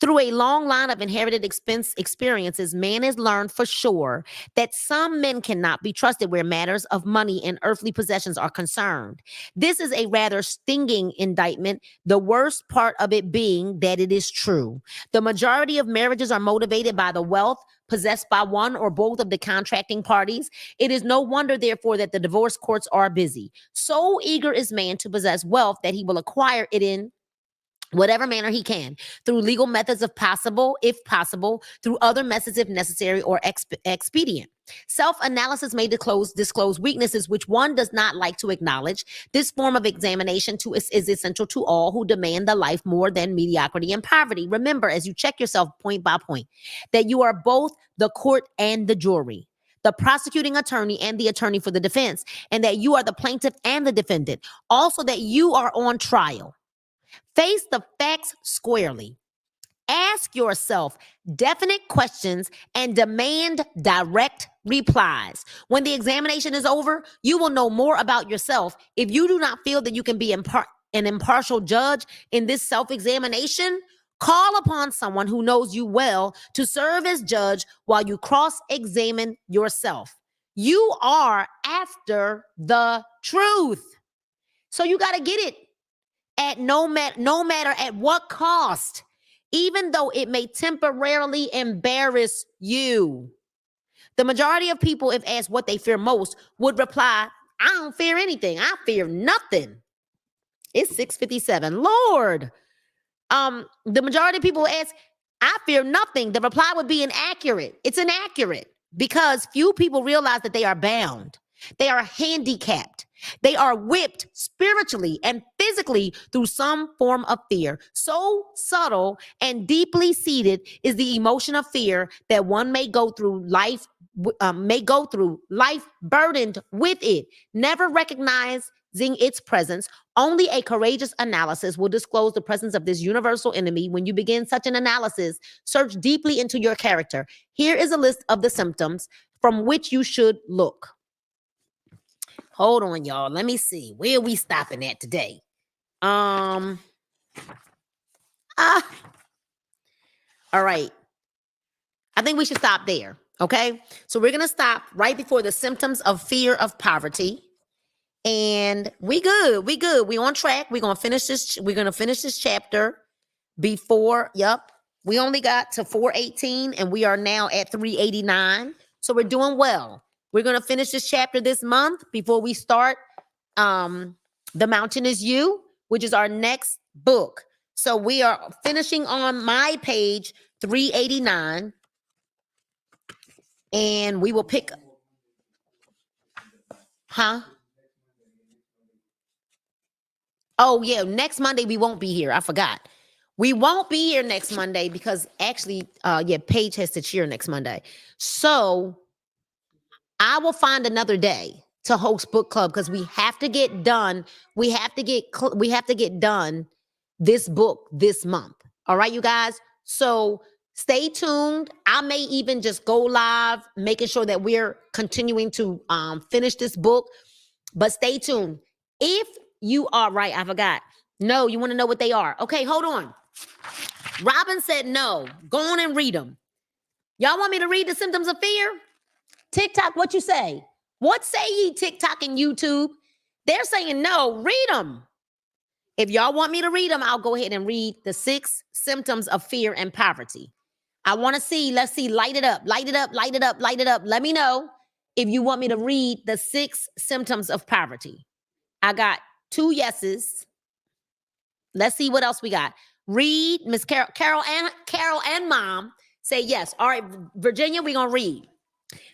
Through a long line of inherited experiences, man has learned for sure that some men cannot be trusted where matters of money and earthly possessions are concerned. This is a rather stinging indictment, the worst part of it being that it is true. The majority of marriages are motivated by the wealth possessed by one or both of the contracting parties. It is no wonder, therefore, that the divorce courts are busy. So eager is man to possess wealth that he will acquire it in whatever manner he can, through legal methods if possible, through other methods if necessary or expedient. Self-analysis may disclose weaknesses which one does not like to acknowledge. This form of examination is essential to all who demand the life more than mediocrity and poverty. Remember, as you check yourself point by point, that you are both the court and the jury, the prosecuting attorney and the attorney for the defense, and that you are the plaintiff and the defendant. Also, that you are on trial. Face the facts squarely. Ask yourself definite questions and demand direct replies. When the examination is over, you will know more about yourself. If you do not feel that you can be an impartial judge in this self-examination, call upon someone who knows you well to serve as judge while you cross-examine yourself. You are after the truth. So you got to get it. At no matter at what cost, even though it may temporarily embarrass you. The majority of people, if asked what they fear most, would reply, I don't fear anything. I fear nothing. It's 6:57. Lord. The majority of people ask, I fear nothing. The reply would be inaccurate. It's inaccurate because few people realize that they are bound. They are handicapped. They are whipped spiritually and physically through some form of fear. So subtle and deeply seated is the emotion of fear that one may go through life burdened with it, never recognizing its presence. Only a courageous analysis will disclose the presence of this universal enemy. When you begin such an analysis, search deeply into your character. Here is a list of the symptoms from which you should look. Hold on, y'all. Let me see. Where are we stopping at today? All right. I think we should stop there. Okay. So we're gonna stop right before the symptoms of fear of poverty. And we good. We good. We on track. We're gonna finish this chapter before. Yep. We only got to 418 and we are now at 389. So we're doing well. We're going to finish this chapter this month before we start The Mountain Is You, which is our next book. So we are finishing on my page 389. And we will pick. Huh? Oh, yeah. Next Monday, we won't be here. I forgot. We won't be here next Monday because actually, Paige has to cheer next Monday. So I will find another day to host book club because we have to get done. We have to get done this book this month. All right, you guys. So stay tuned. I may even just go live, making sure that we're continuing to finish this book. But stay tuned. If you are right, I forgot. No, you want to know what they are? Okay, hold on. Robin said no. Go on and read them. Y'all want me to read the symptoms of fear? TikTok, what you say? What say ye, TikTok and YouTube? They're saying no. Read them. If y'all want me to read them, I'll go ahead and read the 6 symptoms of fear and poverty. I want to see. Let's see. Light it up. Light it up. Light it up. Light it up. Let me know if you want me to read the 6 symptoms of poverty. I got 2 yeses. Let's see what else we got. Read. Miss Carol and Mom say yes. All right, Virginia, we're gonna read.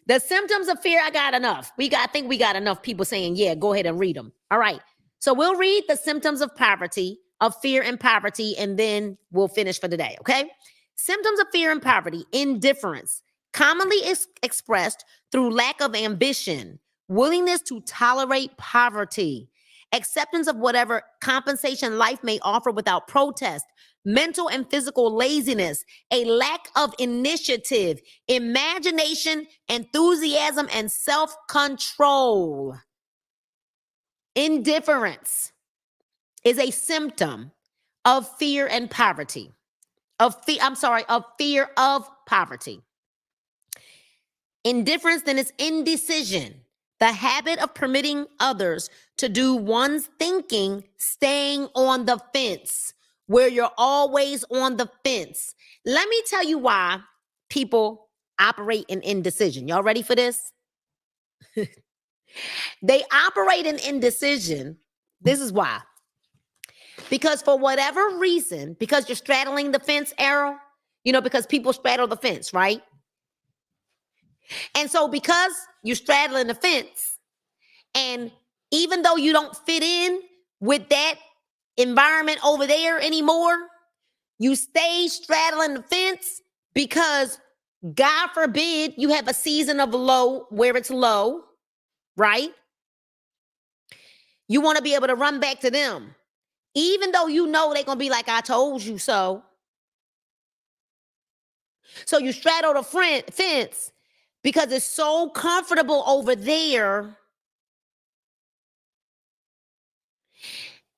The symptoms of fear, I got enough. I think we got enough people saying, yeah, go ahead and read them. All right. So we'll read the symptoms of poverty, of fear and poverty, and then we'll finish for the day. Okay. Symptoms of fear and poverty: indifference, commonly expressed through lack of ambition, willingness to tolerate poverty, acceptance of whatever compensation life may offer without protest, mental and physical laziness, a lack of initiative, imagination, enthusiasm, and self-control. Indifference is a symptom of fear and poverty. Of fear of poverty. Indifference then is indecision, the habit of permitting others to do one's thinking, staying on the fence, where you're always on the fence. Let me tell you why people operate in indecision. Y'all ready for this? They operate in indecision. This is why. Because for whatever reason, because you're straddling the fence, Errol, because people straddle the fence, right? And so because you're straddling the fence, and even though you don't fit in with that environment over there anymore, you stay straddling the fence because God forbid you have a season of low where it's low, right? You want to be able to run back to them, even though you know they're going to be like, I told you so. So you straddle the fence because it's so comfortable over there.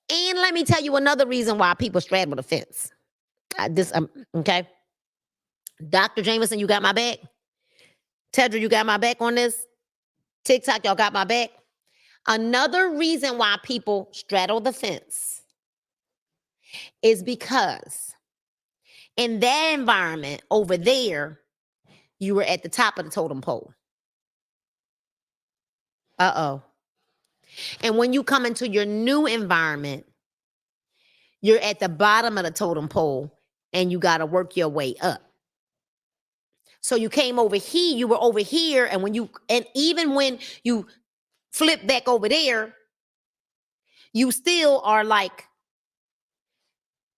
And let me tell you another reason why people straddle the fence. Okay. Dr. Jameson, you got my back. Tedra, you got my back on this. TikTok, y'all got my back. Another reason why people straddle the fence is because in that environment over there, you were at the top of the totem pole. Uh-oh. And when you come into your new environment, you're at the bottom of the totem pole and you got to work your way up. So you came over here, you were over here, and even when you flip back over there, you still are like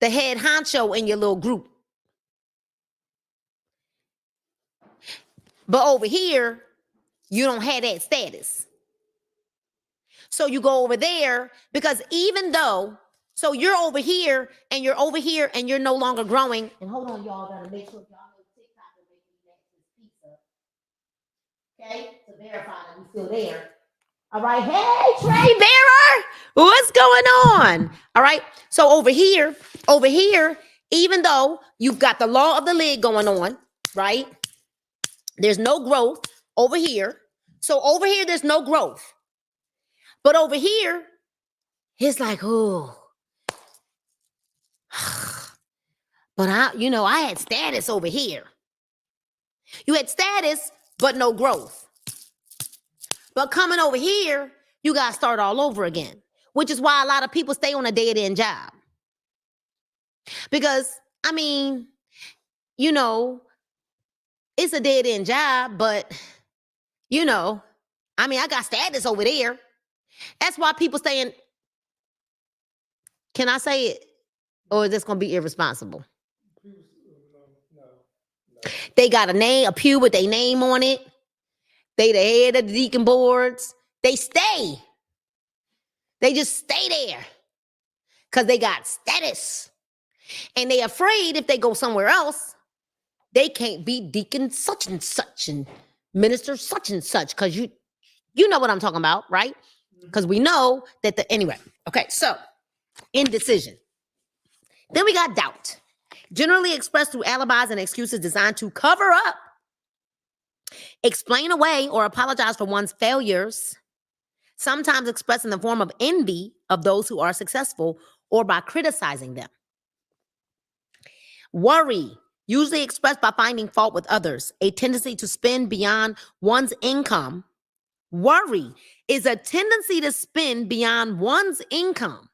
the head honcho in your little group. But over here, you don't have that status. So you go over there because even though, so you're over here and you're over here and you're no longer growing. And hold on, y'all, gotta make sure y'all know TikTok will make me next pizza. Okay, to verify that we're still there. All right, hey, Trey Bearer, what's going on? All right, so over here, even though you've got the law of the lid going on, right? There's no growth over here. So over here, there's no growth. But over here, it's like, oh, but I had status over here. You had status, but no growth. But coming over here, you got to start all over again, which is why a lot of people stay on a dead-end job. Because, I mean, it's a dead-end job, but, I got status over there. That's why people saying, can I say it? Or is this going to be irresponsible? No. They got a pew with their name on it. They the head of the deacon boards. They stay. They just stay there because they got status. And they afraid if they go somewhere else, they can't be deacon such and such and minister such and such because you know what I'm talking about, right? Because we know that anyway. Okay, so indecision. Then we got doubt, generally expressed through alibis and excuses designed to cover up, explain away, or apologize for one's failures, sometimes expressed in the form of envy of those who are successful or by criticizing them. Worry, usually expressed by finding fault with others, a tendency to spend beyond one's income. Worry is a tendency to spend beyond one's income.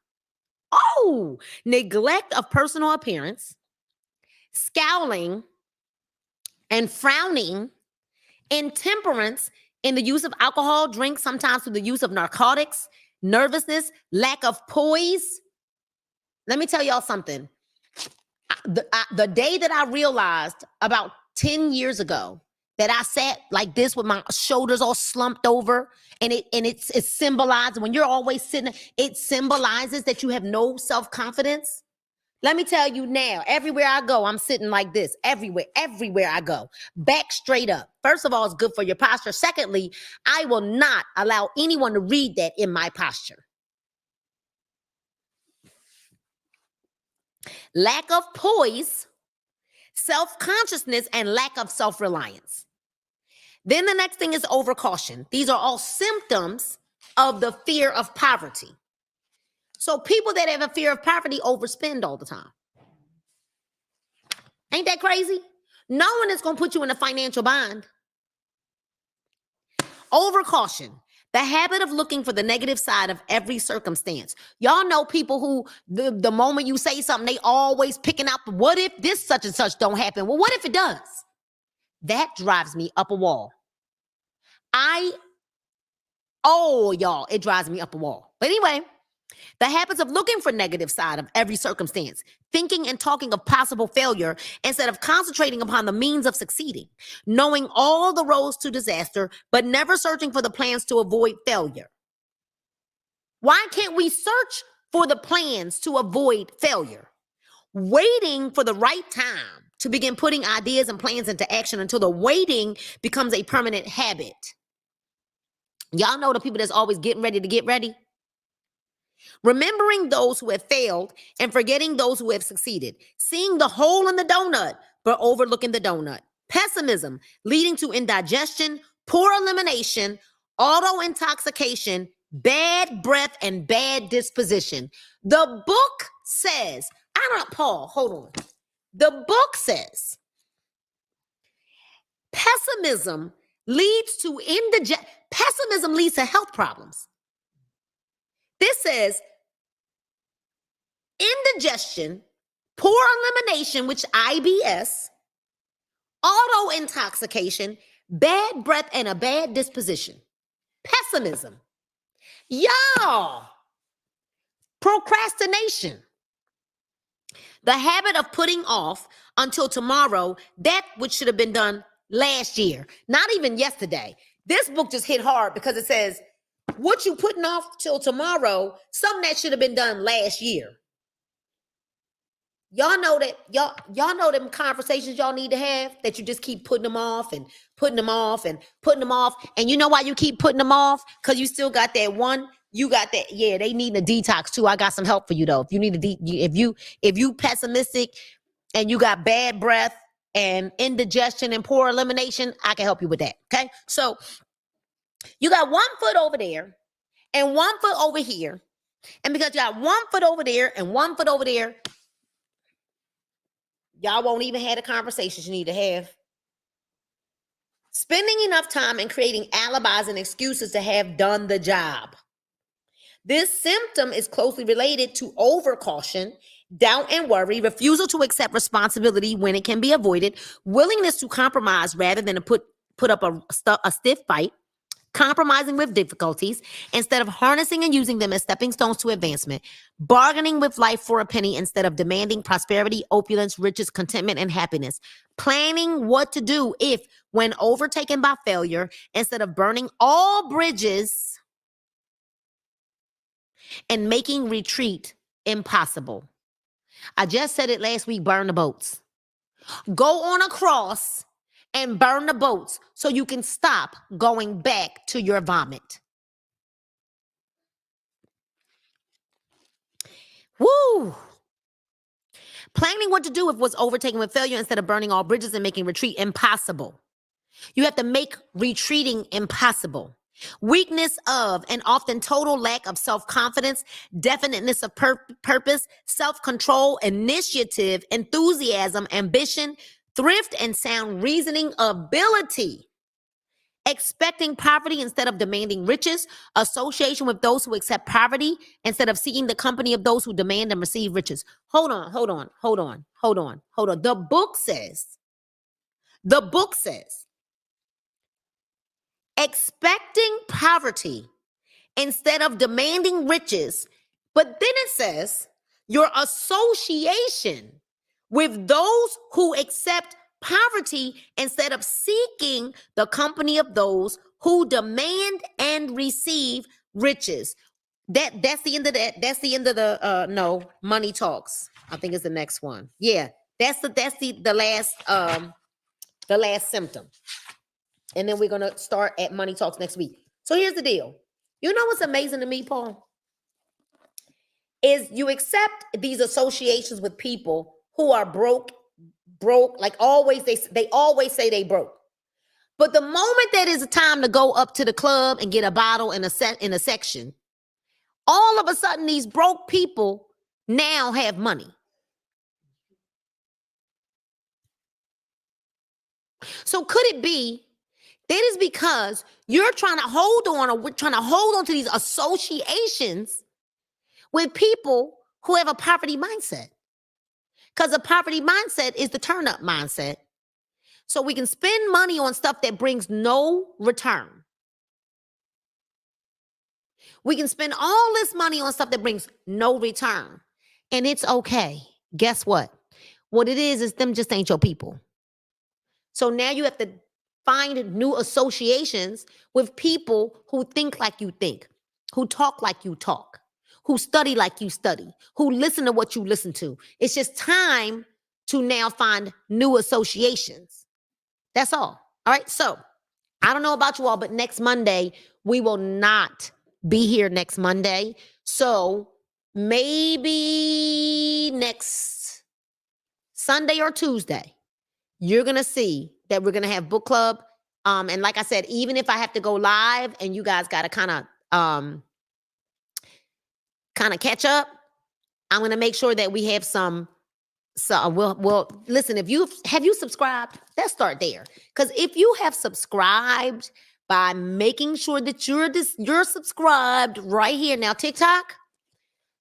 Oh, neglect of personal appearance, scowling and frowning, intemperance in the use of alcohol, drink, sometimes through the use of narcotics, nervousness, lack of poise. Let me tell y'all something. The day that I realized about 10 years ago that I sat like this with my shoulders all slumped over, and it symbolized, when you're always sitting, it symbolizes that you have no self-confidence. Let me tell you now, everywhere I go, I'm sitting like this. Everywhere I go, back straight up. First of all, it's good for your posture. Secondly, I will not allow anyone to read that in my posture. Lack of poise, self-consciousness, and lack of self-reliance. Then the next thing is overcaution. These are all symptoms of the fear of poverty. So people that have a fear of poverty overspend all the time. Ain't that crazy? No one is going to put you in a financial bind. Overcaution, the habit of looking for the negative side of every circumstance. Y'all know people who, the moment you say something, they always picking out, what if this such and such don't happen? Well, what if it does? That drives me up a wall. Y'all, it drives me up a wall. But anyway, the habits of looking for negative side of every circumstance, thinking and talking of possible failure instead of concentrating upon the means of succeeding, knowing all the roads to disaster, but never searching for the plans to avoid failure. Why can't we search for the plans to avoid failure? Waiting for the right time to begin putting ideas and plans into action until the waiting becomes a permanent habit. Y'all know the people that's always getting ready to get ready? Remembering those who have failed and forgetting those who have succeeded. Seeing the hole in the donut, but overlooking the donut. Pessimism, leading to indigestion, poor elimination, auto-intoxication, bad breath, and bad disposition. The book says, Paul, hold on. The book says, pessimism leads to health problems. This says indigestion, poor elimination, which IBS, auto-intoxication, bad breath, and a bad disposition. Pessimism. Y'all, Procrastination. The habit of putting off until tomorrow that which should have been done last year, not even yesterday. This book just hit hard because it says, what you putting off till tomorrow, something that should have been done last year. Y'all know that y'all know them conversations y'all need to have that you just keep putting them off and putting them off and putting them off. And you know why you keep putting them off? Because you still got that one. You got that. Yeah, they need a detox too. I got some help for you though. If you need if you pessimistic and you got bad breath and indigestion and poor elimination, I can help you with that. Okay, so you got 1 foot over there and 1 foot over here, and because you got 1 foot over there and 1 foot over there, y'all won't even have the conversations you need to have. Spending enough time and creating alibis and excuses to have done the job. This symptom is closely related to overcaution, doubt and worry, refusal to accept responsibility when it can be avoided, willingness to compromise rather than to put up a stiff fight, compromising with difficulties instead of harnessing and using them as stepping stones to advancement, bargaining with life for a penny instead of demanding prosperity, opulence, riches, contentment, and happiness, planning what to do if, when overtaken by failure, instead of burning all bridges and making retreat impossible. I just said it last week, burn the boats. Go on a cross and burn the boats so you can stop going back to your vomit. Woo! Planning what to do if was overtaken with failure instead of burning all bridges and making retreat impossible. You have to make retreating impossible. Weakness of and often total lack of self-confidence, definiteness of purpose, self-control, initiative, enthusiasm, ambition, thrift, and sound reasoning ability. Expecting poverty instead of demanding riches, association with those who accept poverty instead of seeking the company of those who demand and receive riches. Hold on. The book says, expecting poverty instead of demanding riches. But then it says your association with those who accept poverty instead of seeking the company of those who demand and receive riches. That's the end of that. That's the end of the Money Talks. I think it's the next one. Yeah, that's the last symptom. And then we're gonna start at Money Talks next week. So here's the deal. You know what's amazing to me, Paul? Is you accept these associations with people who are broke, like always, they always say they broke. But the moment that is time to go up to the club and get a bottle in a section, all of a sudden these broke people now have money. So could it be that is because you're trying to hold on, or we're trying to hold on to these associations with people who have a poverty mindset? Because a poverty mindset is the turn up mindset. So we can spend money on stuff that brings no return. We can spend all this money on stuff that brings no return. And it's okay. Guess what? What it is them just ain't your people. So now you have to find new associations with people who think like you think, who talk like you talk, who study like you study, who listen to what you listen to. It's just time to now find new associations. That's all. All right. So I don't know about you all, but next Monday, we will not be here next Monday. So maybe next Sunday or Tuesday, you're going to see that we're going to have book club. And like I said, even if I have to go live and you guys got to kind of catch up, I'm going to make sure that we have some. So we'll listen, have you subscribed? Let's start there. Because if you have subscribed by making sure that you're subscribed right here. Now, TikTok,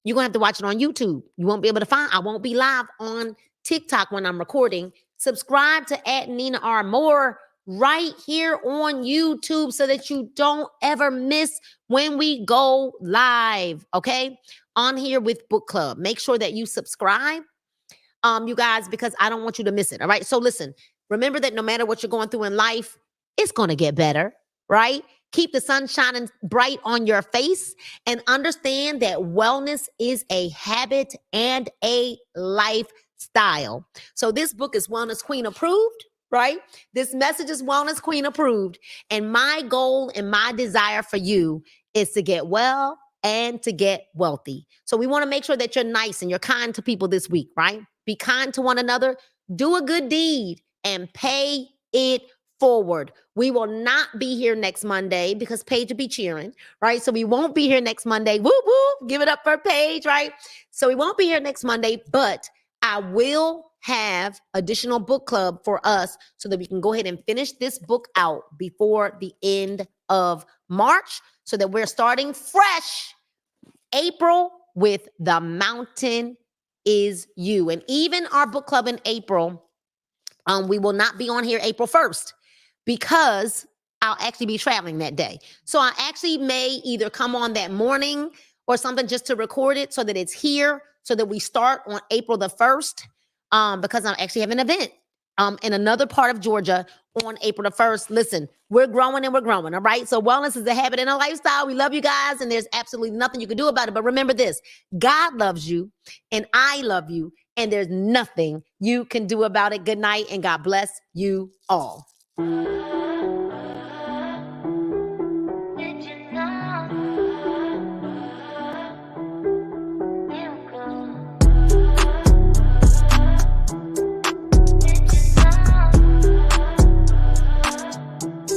you're going to have to watch it on YouTube. You won't be able to I won't be live on TikTok when I'm recording. Subscribe to @Nina R. Moore right here on YouTube so that you don't ever miss when we go live, okay? On here with Book Club. Make sure that you subscribe, you guys, because I don't want you to miss it, all right? So listen, remember that no matter what you're going through in life, it's going to get better, right? Keep the sun shining bright on your face and understand that wellness is a habit and a lifestyle. So this book is Wellness Queen approved, right? This message is Wellness Queen approved. And my goal and my desire for you is to get well and to get wealthy. So we want to make sure that you're nice and you're kind to people this week, right? Be kind to one another, do a good deed, and pay it forward. We will not be here next Monday because Paige will be cheering, right? So we won't be here next Monday. Whoop, whoop, give it up for Paige, right? So we won't be here next Monday, but I will have additional book club for us so that we can go ahead and finish this book out before the end of March so that we're starting fresh April with The Mountain Is You. And even our book club in April, we will not be on here April 1st because I'll actually be traveling that day. So I actually may either come on that morning or something just to record it so that it's here so that we start on April the 1st because I actually have an event in another part of Georgia on April the 1st. Listen, we're growing and we're growing, all right? So wellness is a habit and a lifestyle. We love you guys, and there's absolutely nothing you can do about it. But remember this, God loves you, and I love you, and there's nothing you can do about it. Good night, and God bless you all.